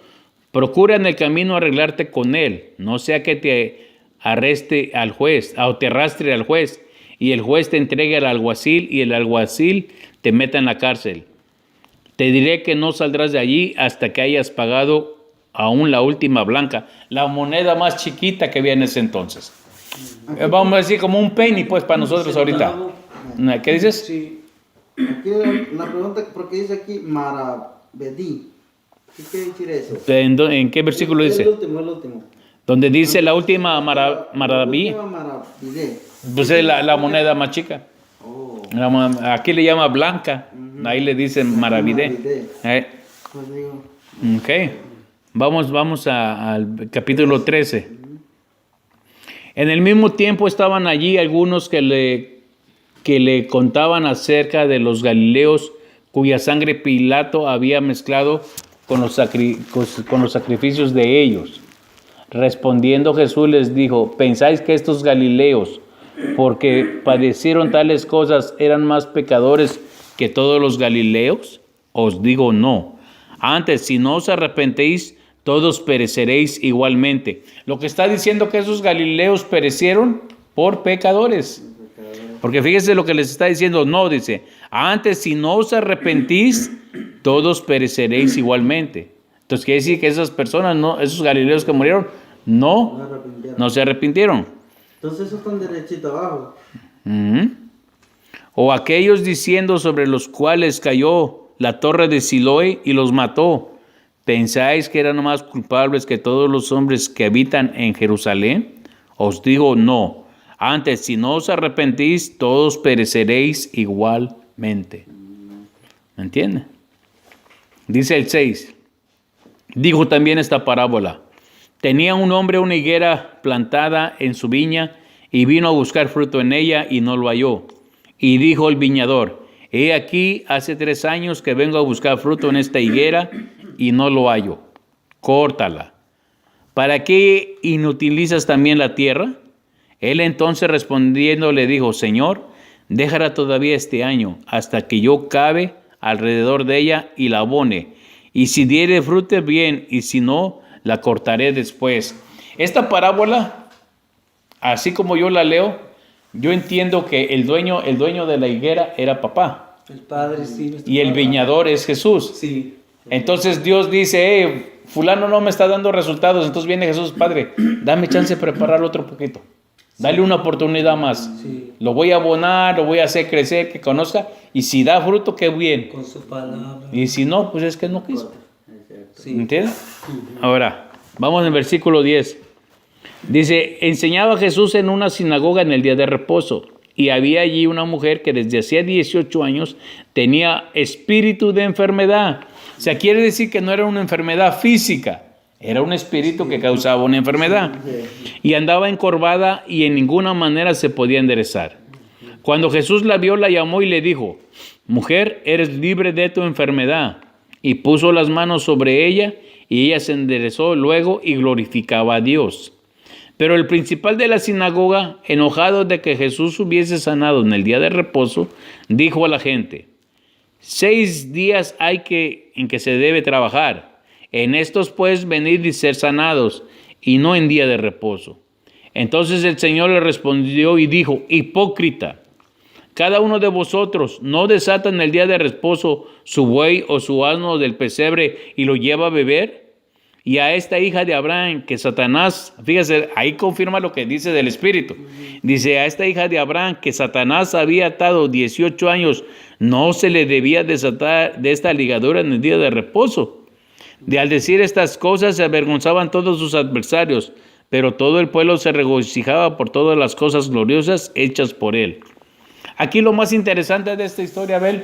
procura en el camino arreglarte con él, no sea que te arreste al juez, o te arrastre al juez, y el juez te entregue al alguacil, y el alguacil te meta en la cárcel. Te diré que no saldrás de allí hasta que hayas pagado aún la última blanca, la moneda más chiquita que había en ese entonces. Vamos a decir como un penny, pues, para nosotros ahorita. ¿Qué dices? Sí. Aquí la pregunta, porque dice aquí Maravedí. ¿Qué quiere decir eso? ¿En qué versículo dice? El último. Donde dice la última maraví, La última Maravidé. pues es la moneda más chica. Oh. Aquí le llama blanca, ahí le dicen maravidé. Pues digo, Ok, vamos al capítulo 13. En el mismo tiempo estaban allí algunos que le contaban acerca de los galileos cuya sangre Pilato había mezclado con los sacrificios de ellos. Respondiendo Jesús les dijo, ¿pensáis que estos galileos, porque padecieron tales cosas, eran más pecadores que todos los galileos? Os digo no. Antes, si no os arrepentéis, todos pereceréis igualmente. Lo que está diciendo que esos galileos perecieron por pecadores. Porque fíjese lo que les está diciendo. No, dice, antes, si no os arrepentís, todos pereceréis igualmente. Entonces quiere decir que esas personas, esos galileos que murieron, no se arrepintieron. entonces eso están derechito abajo. O aquellos diciendo sobre los cuales cayó la torre de Siloé y los mató. ¿Pensáis que eran más culpables que todos los hombres que habitan en Jerusalén? Os digo no. Antes, si no os arrepentís, todos pereceréis igualmente. ¿Me entienden? Dice el 6. Dijo también esta parábola. Tenía un hombre una higuera plantada en su viña y vino a buscar fruto en ella y no lo halló. Y dijo el viñador, he aquí, hace 3 años que vengo a buscar fruto en esta higuera y no lo hallo. Córtala. ¿Para qué inutilizas también la tierra? Él entonces respondiendo le dijo, Señor, déjala todavía este año, hasta que yo cabe alrededor de ella y la abone. Y si diere fruto, bien, y si no, la cortaré después. Esta parábola, así como yo la leo, yo entiendo que el dueño de la higuera era papá. El Padre, sí. Y el viñador es Jesús. Sí. Entonces Dios dice, fulano no me está dando resultados. Entonces viene Jesús, Padre, dame chance de prepararlo otro poquito. Dale una oportunidad más. Sí. Lo voy a abonar, lo voy a hacer crecer, que conozca. Y si da fruto, qué bien. Con su palabra. Y si no, pues es que no quiso. Sí. ¿Entiendes? Ahora, vamos al versículo 10. Dice, enseñaba Jesús en una sinagoga en el día de reposo. Y había allí una mujer que desde hacía 18 años tenía espíritu de enfermedad. O sea, quiere decir que no era una enfermedad física. Era un espíritu que causaba una enfermedad. Y andaba encorvada y en ninguna manera se podía enderezar. Cuando Jesús la vio, la llamó y le dijo, mujer, eres libre de tu enfermedad. Y puso las manos sobre ella y ella se enderezó luego y glorificaba a Dios. Pero el principal de la sinagoga, enojado de que Jesús hubiese sanado en el día de reposo, dijo a la gente, 6 días hay en que se debe trabajar. En estos pues venid y ser sanados, y no en día de reposo. Entonces el Señor le respondió y dijo, hipócrita, cada uno de vosotros no desata en el día de reposo su buey o su asno del pesebre y lo lleva a beber. Y a esta hija de Abraham, que Satanás, fíjese, ahí confirma lo que dice del Espíritu. Dice, a esta hija de Abraham, que Satanás había atado 18 años, no se le debía desatar de esta ligadura en el día de reposo. De al decir estas cosas se avergonzaban todos sus adversarios, pero todo el pueblo se regocijaba por todas las cosas gloriosas hechas por él. Aquí lo más interesante de esta historia, Abel,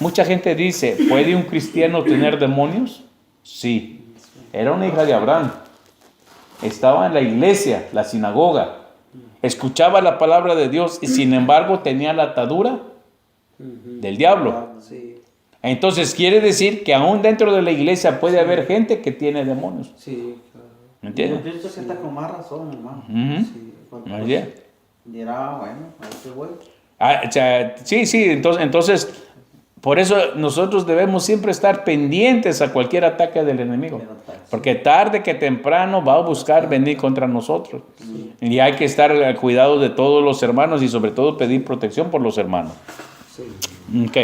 mucha gente dice, ¿puede un cristiano tener demonios? Sí, era una hija de Abraham, estaba en la iglesia, la sinagoga, escuchaba la palabra de Dios y sin embargo tenía la atadura del diablo. Sí. Entonces quiere decir que aún dentro de la iglesia puede haber gente que tiene demonios. Sí, claro. ¿Me Yo entiendes? pienso que está con más razón, hermano. Ujú. Sí. Porque, Muy bien. dirá, bueno, a ver qué voy. O sea, sí, entonces, por eso nosotros debemos siempre estar pendientes a cualquier ataque del enemigo. Porque tarde que temprano va a buscar venir contra nosotros. Y hay que estar al cuidado de todos los hermanos y sobre todo pedir protección por los hermanos. Sí. Ok.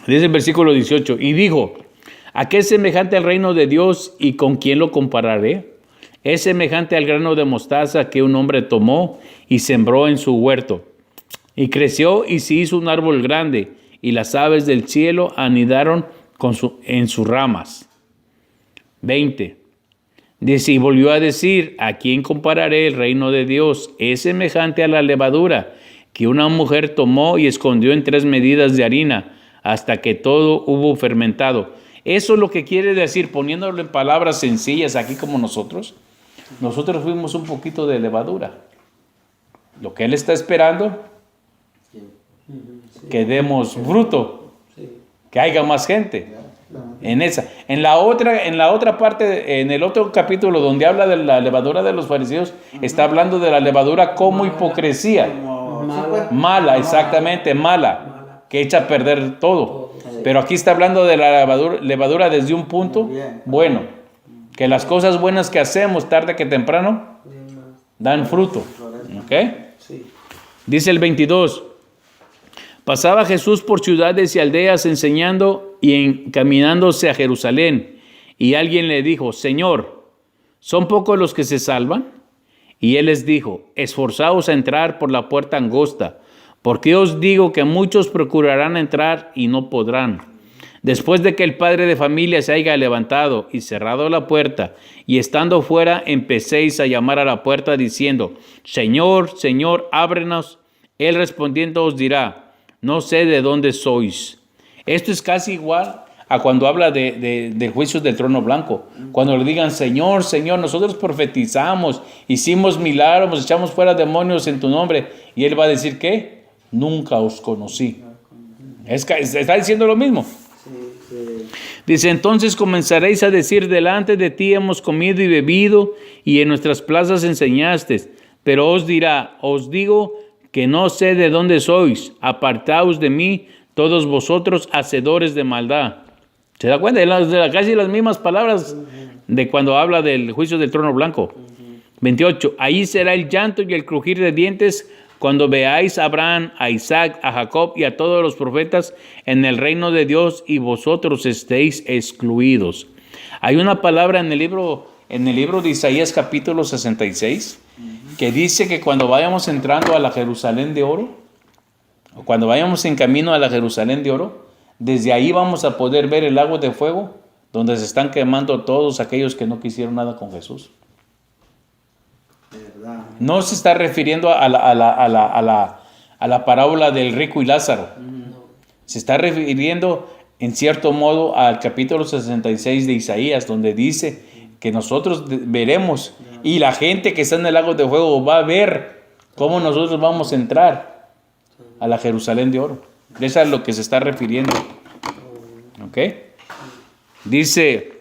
Dice el versículo 18, y dijo, ¿a qué es semejante el reino de Dios y con quién lo compararé? Es semejante al grano de mostaza que un hombre tomó y sembró en su huerto. Y creció y se hizo un árbol grande, y las aves del cielo anidaron en sus ramas. 20. Dice, y volvió a decir, ¿a quién compararé el reino de Dios? Es semejante a la levadura que una mujer tomó y escondió en 3 medidas de harina, hasta que todo hubo fermentado. Eso es lo que quiere decir, poniéndolo en palabras sencillas aquí como nosotros fuimos un poquito de levadura. Lo que Él está esperando, que demos fruto, que haya más gente. En la otra parte, en el otro capítulo donde habla de la levadura de los fariseos, está hablando de la levadura como hipocresía. Mala, exactamente, mala, que echa a perder todo. Pero aquí está hablando de la levadura desde un punto bueno, que las cosas buenas que hacemos tarde que temprano dan fruto. ¿Ok? Dice el 22, pasaba Jesús por ciudades y aldeas enseñando y encaminándose a Jerusalén. Y alguien le dijo, Señor, ¿son pocos los que se salvan? Y él les dijo, esforzaos a entrar por la puerta angosta, porque os digo que muchos procurarán entrar y no podrán. Después de que el padre de familia se haya levantado y cerrado la puerta, y estando fuera empecéis a llamar a la puerta diciendo, Señor, Señor, ábrenos. Él respondiendo os dirá, no sé de dónde sois. Esto es casi igual a cuando habla de juicios del trono blanco. Cuando le digan, Señor, Señor, nosotros profetizamos, hicimos milagros, echamos fuera demonios en tu nombre. Y él va a decir, ¿qué? Nunca os conocí. Está diciendo lo mismo. Dice, entonces comenzaréis a decir, delante de ti hemos comido y bebido, y en nuestras plazas enseñaste. Pero os dirá, os digo que no sé de dónde sois. Apartaos de mí, todos vosotros hacedores de maldad. ¿Se da cuenta? Casi las mismas palabras de cuando habla del juicio del trono blanco. 28. Ahí será el llanto y el crujir de dientes cuando veáis a Abraham, a Isaac, a Jacob y a todos los profetas en el reino de Dios y vosotros estéis excluidos. Hay una palabra en el libro de Isaías capítulo 66 que dice que cuando vayamos entrando a la Jerusalén de oro, o cuando vayamos en camino a la Jerusalén de oro, desde ahí vamos a poder ver el lago de fuego donde se están quemando todos aquellos que no quisieron nada con Jesús. ¿Verdad? No se está refiriendo a la parábola del rico y Lázaro. Se está refiriendo en cierto modo al capítulo 66 de Isaías, donde dice que nosotros veremos y la gente que está en el lago de fuego va a ver cómo nosotros vamos a entrar a la Jerusalén de oro. Eso es a lo que se está refiriendo. ¿Ok? Dice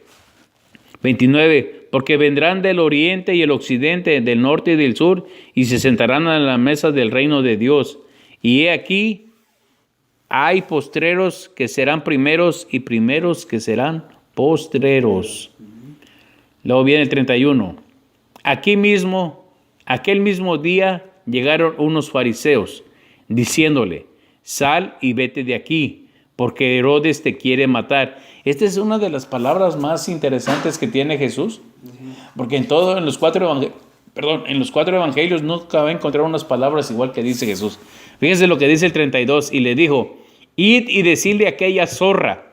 29, porque vendrán del oriente y el occidente, del norte y del sur, y se sentarán a la mesa del reino de Dios. Y he aquí, hay postreros que serán primeros y primeros que serán postreros. Luego viene el 31. Aquel mismo día llegaron unos fariseos, diciéndole, sal y vete de aquí, porque Herodes te quiere matar. Esta es una de las palabras más interesantes que tiene Jesús, porque en los cuatro evangelios nunca va a encontrar unas palabras igual que dice Jesús. Fíjense lo que dice el 32, y le dijo, id y decirle a aquella zorra.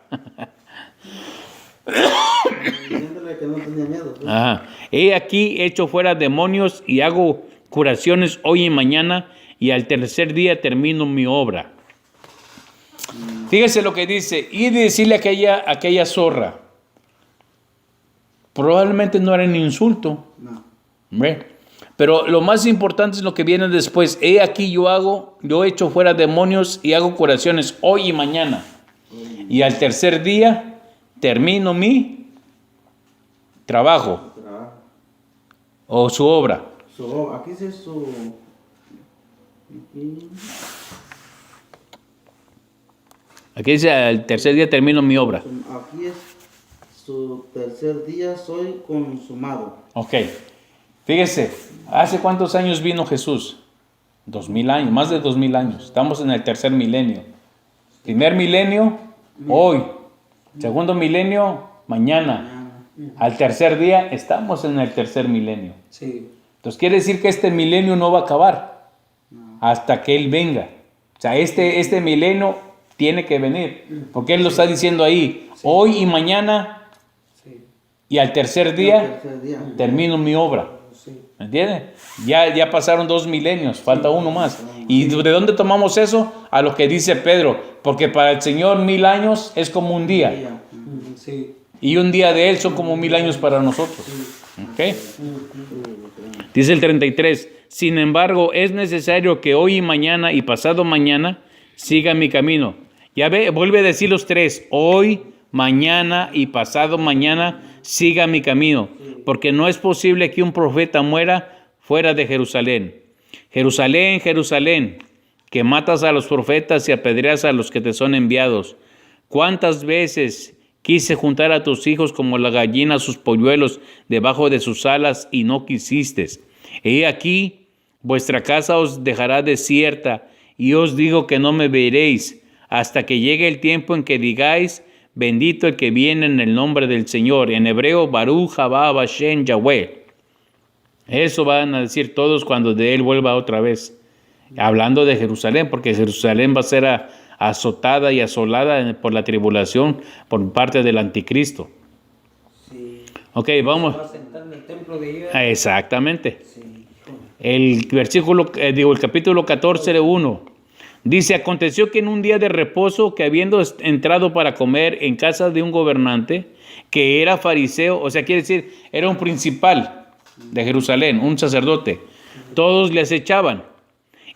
Diciéndole que no tenía miedo. ¿Sí? Ajá. He aquí hecho fuera demonios y hago curaciones hoy y mañana, y al tercer día termino mi obra. Fíjese lo que dice, y decirle a aquella zorra. Probablemente no era un insulto. No. ¿Ve? Pero lo más importante es lo que viene después. He aquí yo echo fuera demonios y hago curaciones hoy y mañana. Y al tercer día termino mi trabajo o su obra. Aquí dice su... Aquí dice, al tercer día termino mi obra. Aquí es su tercer día, soy consumado. Ok. Fíjese, ¿hace cuántos años vino Jesús? 2000 años, más de 2000 años. Estamos en el tercer milenio. Primer milenio, hoy. Segundo milenio, mañana. Al tercer día, estamos en el tercer milenio. Sí. Entonces quiere decir que este milenio no va a acabar hasta que Él venga. O sea, este milenio tiene que venir, porque Él lo está diciendo ahí, hoy y mañana, y al tercer día termino mi obra. ¿Me entiendes? Ya pasaron 2 milenios, falta uno más. ¿Y de dónde tomamos eso? A lo que dice Pedro, porque para el Señor 1000 años es como un día. Sí. Y un día de Él son como 1000 años para nosotros. ¿Ok? Dice el 33, sin embargo, es necesario que hoy y mañana y pasado mañana siga mi camino. Ya ve, vuelve a decir los 3, hoy, mañana y pasado mañana siga mi camino, porque no es posible que un profeta muera fuera de Jerusalén. Jerusalén, Jerusalén, que matas a los profetas y apedreas a los que te son enviados. ¿Cuántas veces quise juntar a tus hijos como la gallina a sus polluelos debajo de sus alas y no quisiste? He aquí, vuestra casa os dejará desierta, y os digo que no me veréis, hasta que llegue el tiempo en que digáis, bendito el que viene en el nombre del Señor. En hebreo, Baruch haba Hashem Yahweh. Eso van a decir todos cuando de Él vuelva otra vez. Hablando de Jerusalén, porque Jerusalén va a ser azotada y asolada por la tribulación por parte del anticristo. Sí. Ok, vamos. Se va a sentar en el templo de ella. Exactamente. Sí. El capítulo 14:1 dice, aconteció que en un día de reposo, que habiendo entrado para comer en casa de un gobernante, que era fariseo, o sea, quiere decir, era un principal de Jerusalén, un sacerdote, todos le acechaban.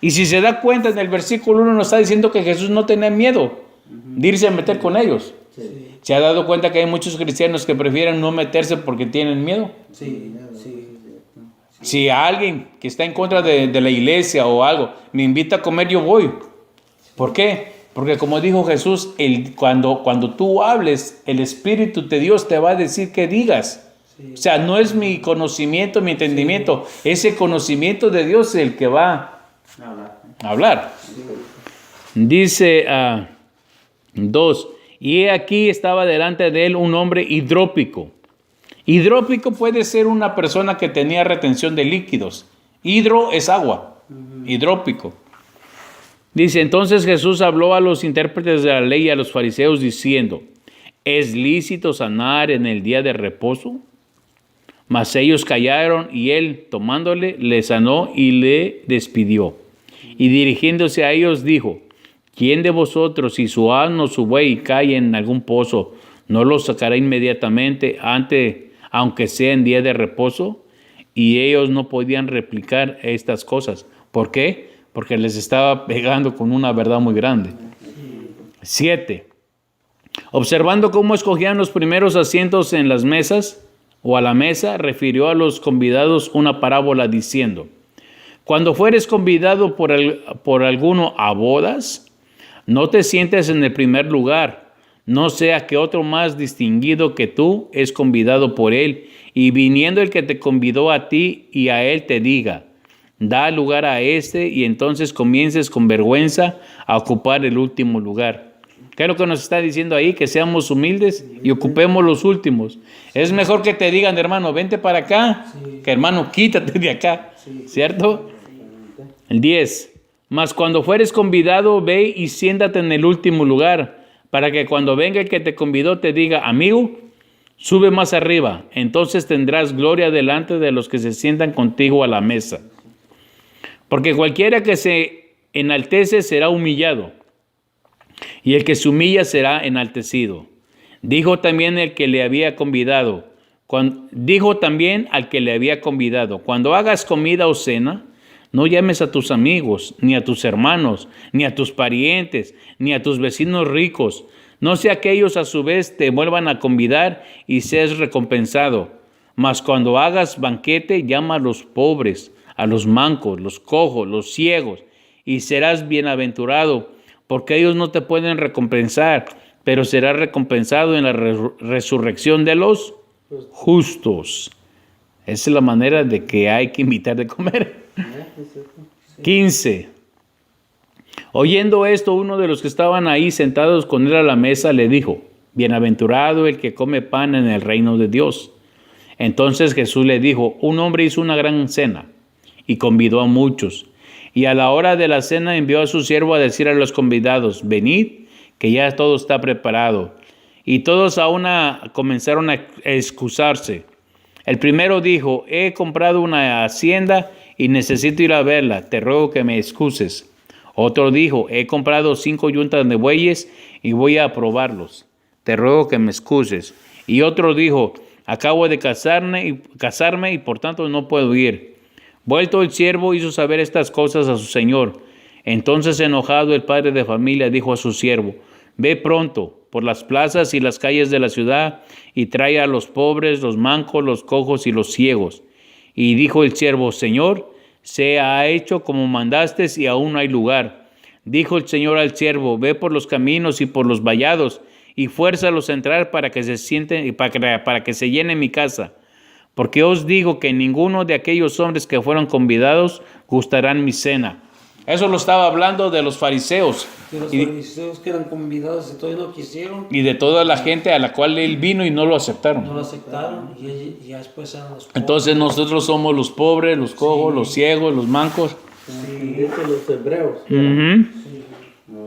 Y si se da cuenta, en el versículo 1 nos está diciendo que Jesús no tenía miedo de irse a meter con ellos. Sí. ¿Se ha dado cuenta que hay muchos cristianos que prefieren no meterse porque tienen miedo? Sí. Sí. Si alguien que está en contra de la iglesia o algo me invita a comer, yo voy. ¿Por qué? Porque como dijo Jesús, cuando tú hables, el Espíritu de Dios te va a decir que digas. O sea, no es mi conocimiento, mi entendimiento. Ese conocimiento de Dios es el que va a hablar. Dice 2, y he aquí estaba delante de él un hombre hidrópico, Hidrópico puede ser una persona que tenía retención de líquidos. Hidro es agua, hidrópico. Dice, entonces Jesús habló a los intérpretes de la ley y a los fariseos diciendo, ¿es lícito sanar en el día de reposo? Mas ellos callaron y él, tomándole, le sanó y le despidió. Y dirigiéndose a ellos dijo, ¿quién de vosotros, si su asno o su buey cae en algún pozo, no lo sacará inmediatamente, aunque sea en día de reposo? Y ellos no podían replicar estas cosas. ¿Por qué? Porque les estaba pegando con una verdad muy grande. 7. Observando cómo escogían los primeros asientos en las mesas o a la mesa, refirió a los convidados una parábola diciendo, cuando fueres convidado por alguno a bodas, no te sientes en el primer lugar, no sea que otro más distinguido que tú es convidado por él, y viniendo el que te convidó a ti y a él te diga, da lugar a este, y entonces comiences con vergüenza a ocupar el último lugar. ¿Qué es lo que nos está diciendo ahí? Que seamos humildes y ocupemos los últimos. Es mejor que te digan, hermano, vente para acá, que hermano, quítate de acá, ¿cierto? El 10. Mas cuando fueres convidado, ve y siéntate en el último lugar, para que cuando venga el que te convidó te diga, amigo, sube más arriba, entonces tendrás gloria delante de los que se sientan contigo a la mesa. Porque cualquiera que se enaltece será humillado, y el que se humilla será enaltecido. Dijo también al que le había convidado, cuando hagas comida o cena, no llames a tus amigos, ni a tus hermanos, ni a tus parientes, ni a tus vecinos ricos, no sea que ellos a su vez te vuelvan a convidar y seas recompensado. Mas cuando hagas banquete, llama a los pobres, a los mancos, los cojos, los ciegos, y serás bienaventurado, porque ellos no te pueden recompensar, pero serás recompensado en la resurrección de los justos. Esa es la manera de que hay que invitar de comer. 15. Oyendo esto, uno de los que estaban ahí sentados con él a la mesa le dijo, bienaventurado el que come pan en el reino de Dios. Entonces Jesús le dijo, un hombre hizo una gran cena y convidó a muchos. Y a la hora de la cena envió a su siervo a decir a los convidados, venid, que ya todo está preparado. Y todos a una comenzaron a excusarse. El primero dijo, he comprado una hacienda y necesito ir a verla, te ruego que me excuses. Otro dijo, he comprado 5 yuntas de bueyes y voy a probarlos, te ruego que me excuses. Y otro dijo, acabo de casarme y por tanto no puedo ir. Vuelto el siervo hizo saber estas cosas a su señor. Entonces enojado el padre de familia dijo a su siervo, ve pronto por las plazas y las calles de la ciudad y trae a los pobres, los mancos, los cojos y los ciegos. Y dijo el siervo, Señor, se ha hecho como mandaste y aún no hay lugar. Dijo el Señor al siervo, ve por los caminos y por los vallados y fuérzalos a entrar para que se sienten y para que se llene mi casa. Porque os digo que ninguno de aquellos hombres que fueron convidados gustarán mi cena. Eso lo estaba hablando de los fariseos. De los fariseos que eran convidados y todavía no quisieron. Y de toda la gente a la cual él vino y no lo aceptaron. No lo aceptaron y ya después eran los pobres. Entonces nosotros somos los pobres, los cojos, los ciegos, los mancos. Sí, estos los hebreos.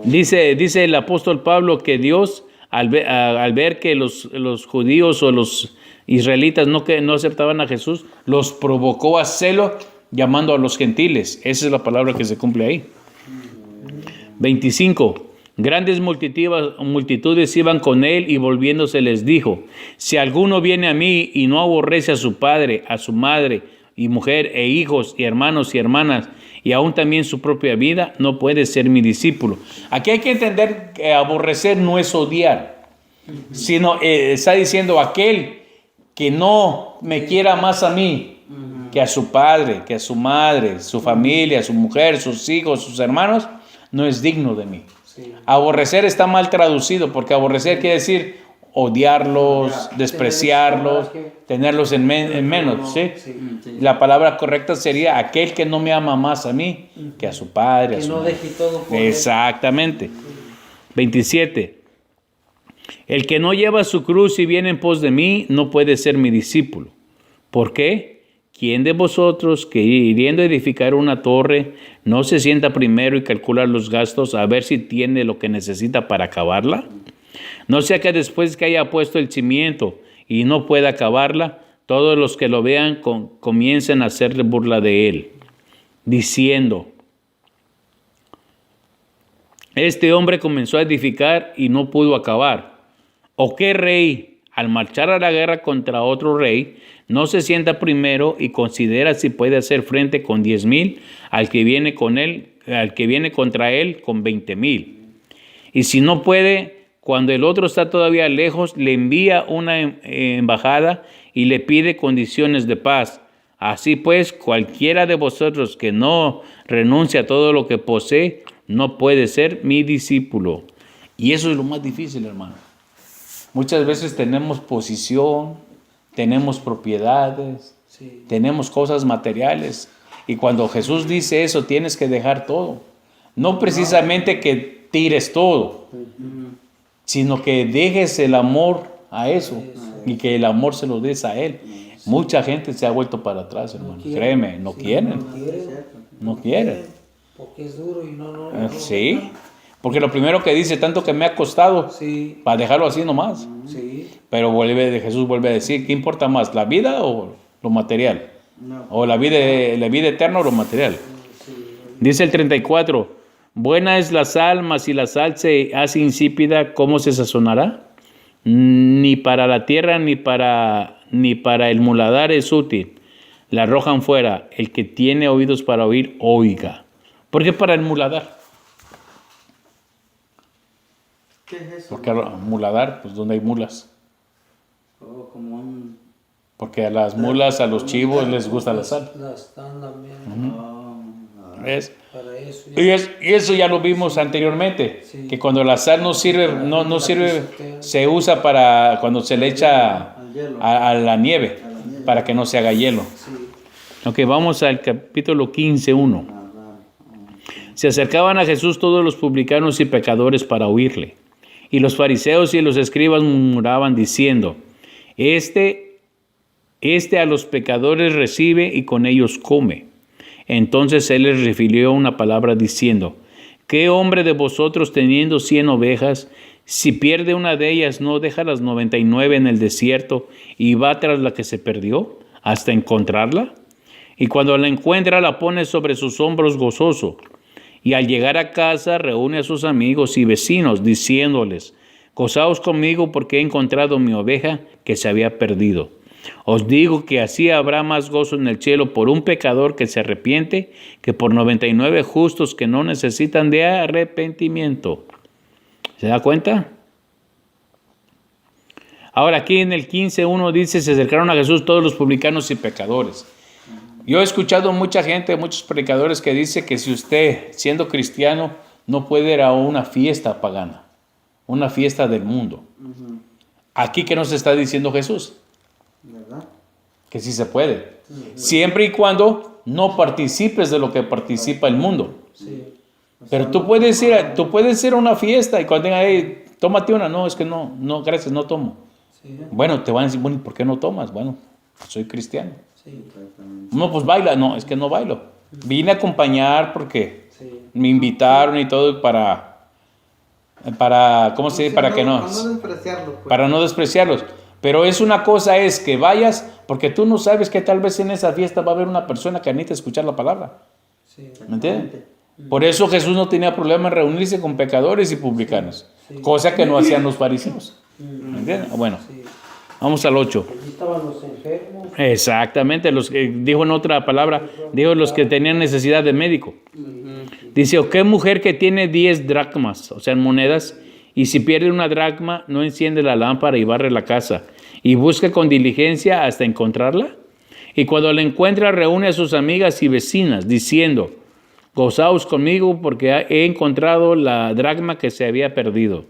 Dice el apóstol Pablo que Dios, al ver que los judíos o los israelitas no aceptaban a Jesús, los provocó a celo llamando a los gentiles. Esa es la palabra que se cumple ahí. 25. Grandes multitudes iban con él y volviéndose les dijo, si alguno viene a mí y no aborrece a su padre, a su madre y mujer e hijos y hermanos y hermanas y aún también su propia vida, no puede ser mi discípulo. Aquí hay que entender que aborrecer no es odiar, sino está diciendo aquel que no me quiera más a mí que a su padre, que a su madre, su familia, su mujer, sus hijos, sus hermanos, no es digno de mí. Sí. Aborrecer está mal traducido, porque aborrecer quiere decir odiarlos, despreciarlos, tenerlos en menos. ¿Sí? La palabra correcta sería aquel que no me ama más a mí que a su padre. Que a su no madre. deje todo por Exactamente. 27. El que no lleva su cruz y viene en pos de mí, no puede ser mi discípulo. ¿Por qué? ¿Quién de vosotros, que iriendo a edificar una torre, no se sienta primero y calcula los gastos a ver si tiene lo que necesita para acabarla? No sea que después que haya puesto el cimiento y no pueda acabarla, todos los que lo vean comiencen a hacerle burla de él, diciendo: este hombre comenzó a edificar y no pudo acabar. ¿O qué rey, al marchar a la guerra contra otro rey, no se sienta primero y considera si puede hacer frente con 10,000 al que viene contra él con 20,000? Y si no puede, cuando el otro está todavía lejos, le envía una embajada y le pide condiciones de paz. Así pues, cualquiera de vosotros que no renuncie a todo lo que posee, no puede ser mi discípulo. Y eso es lo más difícil, hermano. Muchas veces tenemos posición, tenemos propiedades, tenemos cosas materiales. Y cuando Jesús dice eso, tienes que dejar todo. No precisamente que tires todo, sino que dejes el amor a eso y que el amor se lo des a Él. Mucha gente se ha vuelto para atrás, hermano. Créeme, no quieren. No quieren. Porque es duro y no. Sí, porque lo primero que dice, tanto que me ha costado, Sí. para dejarlo así nomás. Sí. Pero Jesús vuelve a decir, ¿qué importa más, la vida o lo material? No. O la vida eterna o lo material. Dice el 34, buena es la sal, mas si la sal se hace insípida, ¿cómo se sazonará? Ni para la tierra ni para el muladar es útil. La arrojan fuera. El que tiene oídos para oír, oiga. ¿Por qué para el muladar? ¿Qué es eso? Porque muladar, pues donde hay mulas. Oh, como un... Porque a las mulas, a los chivos les gusta la sal. Las están también ¿Ves? para eso. Y eso ya lo vimos anteriormente, Sí. que cuando la sal no sirve, no sirve, se usa para cuando se le echa Al hielo. a la nieve, para que no se haga hielo. Ok, vamos al capítulo 15:1. Se acercaban a Jesús todos los publicanos y pecadores para oírle. Y los fariseos y los escribas murmuraban diciendo, Este a los pecadores recibe y con ellos come. Entonces él les refirió una palabra diciendo, ¿qué hombre de vosotros teniendo 100 ovejas, si pierde una de ellas, no deja las 99 en el desierto y va tras la que se perdió hasta encontrarla? Y cuando la encuentra, la pone sobre sus hombros gozoso. Y al llegar a casa, reúne a sus amigos y vecinos, diciéndoles, gozaos conmigo porque he encontrado mi oveja que se había perdido. Os digo que así habrá más gozo en el cielo por un pecador que se arrepiente que por 99 justos que no necesitan de arrepentimiento. ¿Se da cuenta? Ahora aquí en el 15:1 dice, se acercaron a Jesús todos los publicanos y pecadores. Yo he escuchado mucha gente, muchos predicadores que dice que si usted, siendo cristiano, no puede ir a una fiesta pagana, una fiesta del mundo. Aquí, ¿qué nos está diciendo Jesús? ¿Verdad? Que sí se puede. Siempre y cuando no participes de lo que participa el mundo. Pero tú puedes ir a una fiesta y cuando digan, hey, tómate una. No, es que no, gracias, no tomo. Bueno, te van a decir, bueno, ¿por qué no tomas? Bueno, soy cristiano. No, pues baila. No, es que no bailo. Vine a acompañar porque me invitaron y todo para ¿cómo se dice? Para que no. Para no despreciarlo. Pues. Para no despreciarlos. Pero es una cosa es que vayas porque tú no sabes que tal vez en esa fiesta va a haber una persona que necesita escuchar la palabra. ¿Me entiendes? Por eso Jesús no tenía problema en reunirse con pecadores y publicanos. Cosa que no hacían los fariseos. ¿Me entiendes? Bueno, vamos al 8. Allí estaban los enfermos. Exactamente, los que dijo en otra palabra, dijo los que tenían necesidad de médico. Dice, ¿o qué mujer que tiene 10 dracmas, o sea, monedas, y si pierde una dracma, no enciende la lámpara y barre la casa, y busca con diligencia hasta encontrarla? Y cuando la encuentra, reúne a sus amigas y vecinas, diciendo, gozaos conmigo porque he encontrado la dracma que se había perdido.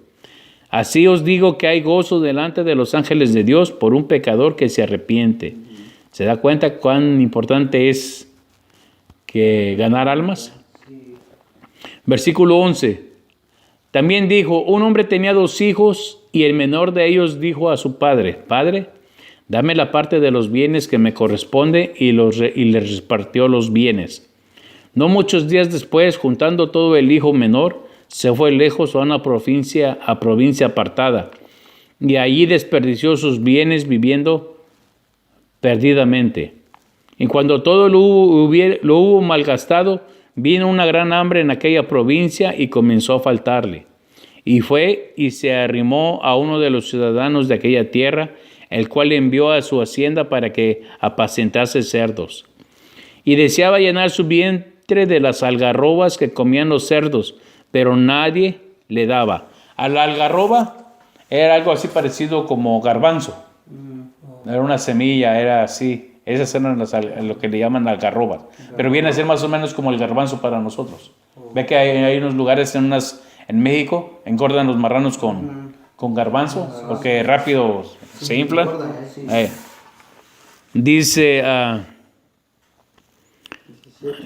Así os digo que hay gozo delante de los ángeles de Dios por un pecador que se arrepiente. ¿Se da cuenta cuán importante es que ganar almas? Versículo 11. También dijo, un hombre tenía 2 hijos y el menor de ellos dijo a su padre, Padre, dame la parte de los bienes que me corresponde, y le repartió los bienes. No muchos días después, juntando todo el hijo menor, se fue lejos a una provincia apartada, y allí desperdició sus bienes viviendo perdidamente. Y cuando todo lo hubo malgastado, vino una gran hambre en aquella provincia y comenzó a faltarle. Y fue y se arrimó a uno de los ciudadanos de aquella tierra, el cual le envió a su hacienda para que apacentase cerdos. Y deseaba llenar su vientre de las algarrobas que comían los cerdos, pero nadie le daba. A la algarroba era algo así parecido como garbanzo. Era una semilla, era así. Esas eran lo que le llaman algarrobas. Pero viene a ser más o menos como el garbanzo para nosotros. Ve que hay unos lugares en México, engordan los marranos con garbanzo, porque rápido se inflan. Dice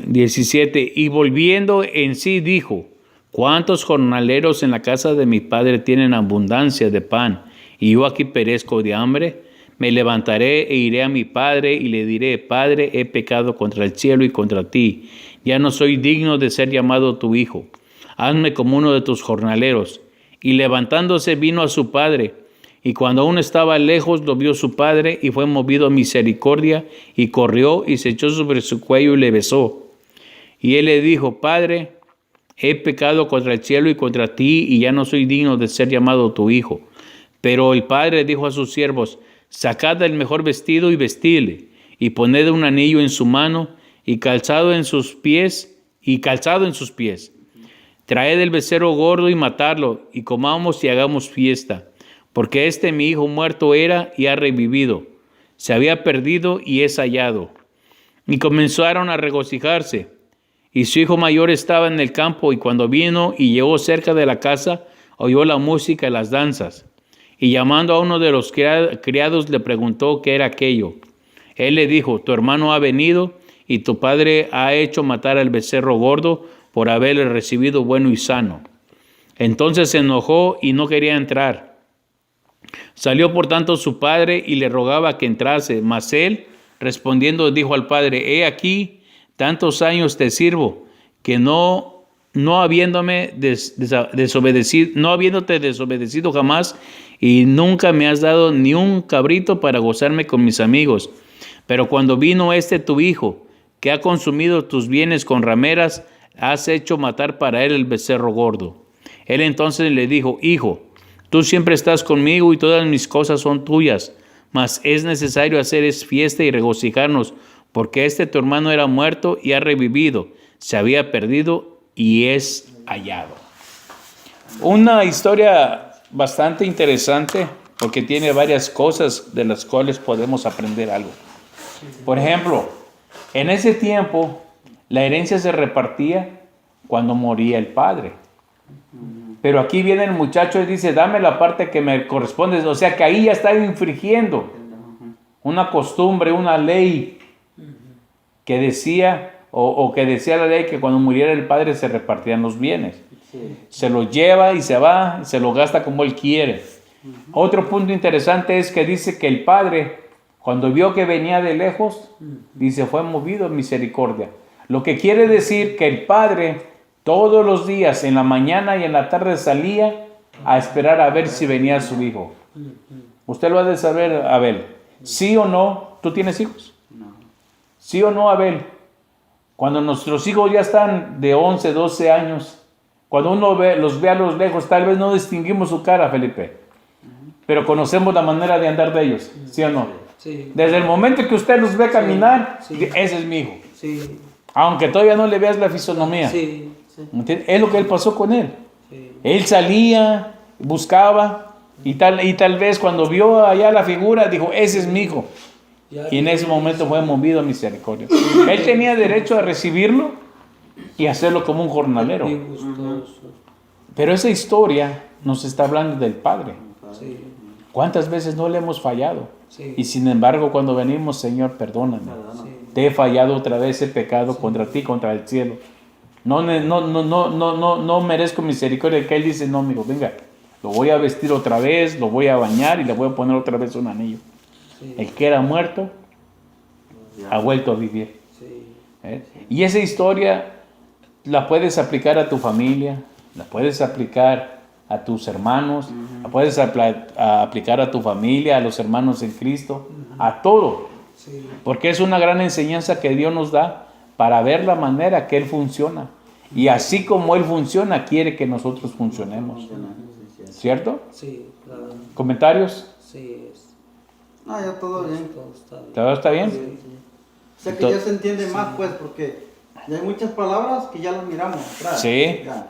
17, y volviendo en sí dijo, ¿cuántos jornaleros en la casa de mi padre tienen abundancia de pan, y yo aquí perezco de hambre? Me levantaré e iré a mi padre y le diré, Padre, he pecado contra el cielo y contra ti. Ya no soy digno de ser llamado tu hijo. Hazme como uno de tus jornaleros. Y levantándose vino a su padre. Y cuando aún estaba lejos, lo vio su padre y fue movido a misericordia y corrió y se echó sobre su cuello y le besó. Y él le dijo, Padre, he pecado contra el cielo y contra ti y ya no soy digno de ser llamado tu hijo. Pero el padre dijo a sus siervos, sacad el mejor vestido y vestidle, y poned un anillo en su mano y calzado en sus pies. Traed el becerro gordo y matadlo, y comamos y hagamos fiesta, porque mi hijo muerto era y ha revivido, se había perdido y es hallado. Y comenzaron a regocijarse. Y su hijo mayor estaba en el campo, y cuando vino y llegó cerca de la casa, oyó la música y las danzas. Y llamando a uno de los criados le preguntó qué era aquello. Él le dijo, tu hermano ha venido y tu padre ha hecho matar al becerro gordo por haberle recibido bueno y sano. Entonces se enojó y no quería entrar. Salió por tanto su padre y le rogaba que entrase, mas él respondiendo dijo al padre, he aquí, tantos años te sirvo, que no habiéndote desobedecido jamás, y nunca me has dado ni un cabrito para gozarme con mis amigos. Pero cuando vino tu hijo, que ha consumido tus bienes con rameras, has hecho matar para él el becerro gordo. Él entonces le dijo, hijo, tú siempre estás conmigo y todas mis cosas son tuyas, mas es necesario hacer fiesta y regocijarnos, porque tu hermano era muerto y ha revivido, se había perdido y es hallado. Una historia bastante interesante porque tiene varias cosas de las cuales podemos aprender algo. Por ejemplo, en ese tiempo la herencia se repartía cuando moría el padre. Pero aquí viene el muchacho y dice, dame la parte que me corresponde. O sea que ahí ya está infringiendo una costumbre, una ley que decía, o que decía la ley que cuando muriera el padre se repartían los bienes. Se lo lleva y se va, se lo gasta como él quiere. Otro punto interesante es que dice que el padre, cuando vio que venía de lejos, dice, fue movido en misericordia. Lo que quiere decir que el padre todos los días, en la mañana y en la tarde, salía a esperar a ver si venía su hijo. Usted lo ha de saber, Abel. ¿Sí o no? ¿Tú tienes hijos? No. ¿Sí o no, Abel? Cuando nuestros hijos ya están de 11, 12 años, cuando uno los ve a los lejos, tal vez no distinguimos su cara, Felipe, pero conocemos la manera de andar de ellos, ¿sí o no? Sí. Desde el momento que usted los ve caminar, Sí. ese es mi hijo. Sí. Aunque todavía no le veas la fisonomía. Sí. ¿Entiendes? Es lo que él pasó con él. Sí. Él salía, buscaba, y tal vez cuando vio allá la figura, dijo, ese es mi hijo. Y en ese momento fue movido a misericordia. Él tenía derecho a recibirlo y hacerlo como un jornalero. Bien gustoso. Pero esa historia nos está hablando del Padre. Sí. ¿Cuántas veces no le hemos fallado? Sí. Y sin embargo, cuando venimos, Señor, perdóname. Sí. Te he fallado otra vez, he pecado contra ti, contra el cielo. No merezco misericordia. Que él dice, no, amigo, venga, lo voy a vestir otra vez, lo voy a bañar y le voy a poner otra vez un anillo. Sí. El que era muerto ha vuelto a vivir. Sí. Y esa historia la puedes aplicar a tu familia, la puedes aplicar a tus hermanos, la puedes aplicar a tu familia, a los hermanos en Cristo, a todo. Sí. Porque es una gran enseñanza que Dios nos da para ver la manera que Él funciona. Y así como Él funciona, quiere que nosotros funcionemos. ¿Cierto? Sí, claro. ¿Comentarios? Sí, Ah, ya todo bien. todo está bien. ¿Todo está bien? O sea que ya se entiende más, pues, porque ya hay muchas palabras que ya las miramos atrás. Sí. Ya,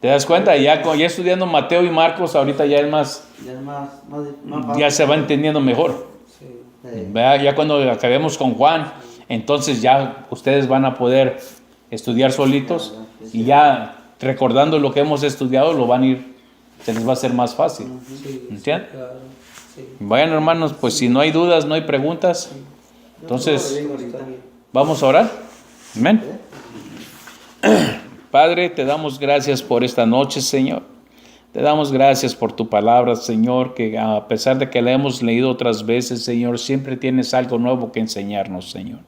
¿Te das cuenta? Ya estudiando Mateo y Marcos, ahorita ya es más, ya es más fácil. ya se va entendiendo mejor. Sí. ¿Verdad? Ya cuando acabemos con Juan, entonces ya ustedes van a poder estudiar solitos y ya recordando lo que hemos estudiado, se les va a hacer más fácil. Sí, ¿Entiendes? claro. Sí. Bueno, hermanos, pues si no hay dudas, no hay preguntas, entonces Todo está bien. vamos a orar. Amén. Padre, te damos gracias por esta noche, Señor. Te damos gracias por tu palabra, Señor, que a pesar de que la hemos leído otras veces, Señor, siempre tienes algo nuevo que enseñarnos, Señor.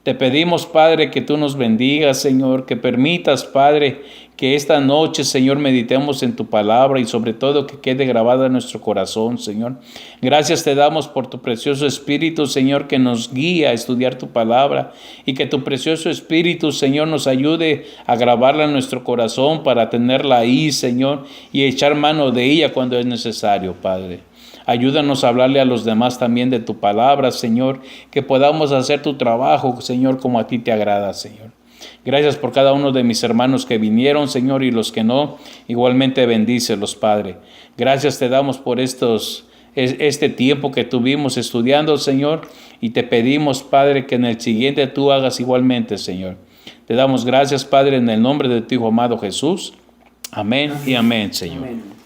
Te pedimos, Padre, que tú nos bendigas, Señor, que permitas, Padre, que esta noche, Señor, meditemos en tu palabra y sobre todo que quede grabada en nuestro corazón, Señor. Gracias te damos por tu precioso Espíritu, Señor, que nos guía a estudiar tu palabra y que tu precioso Espíritu, Señor, nos ayude a grabarla en nuestro corazón para tenerla ahí, Señor, y echar mano de ella cuando es necesario, Padre. Ayúdanos a hablarle a los demás también de tu palabra, Señor, que podamos hacer tu trabajo, Señor, como a ti te agrada, Señor. Gracias por cada uno de mis hermanos que vinieron, Señor, y los que no, igualmente bendícelos, Padre. Gracias te damos por este tiempo que tuvimos estudiando, Señor, y te pedimos, Padre, que en el siguiente tú hagas igualmente, Señor. Te damos gracias, Padre, en el nombre de tu Hijo amado Jesús. Amén y amén, Señor. Amén.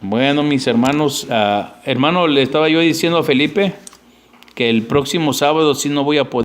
Bueno, mis hermanos, hermano, le estaba yo diciendo a Felipe que el próximo sábado sí no voy a poder.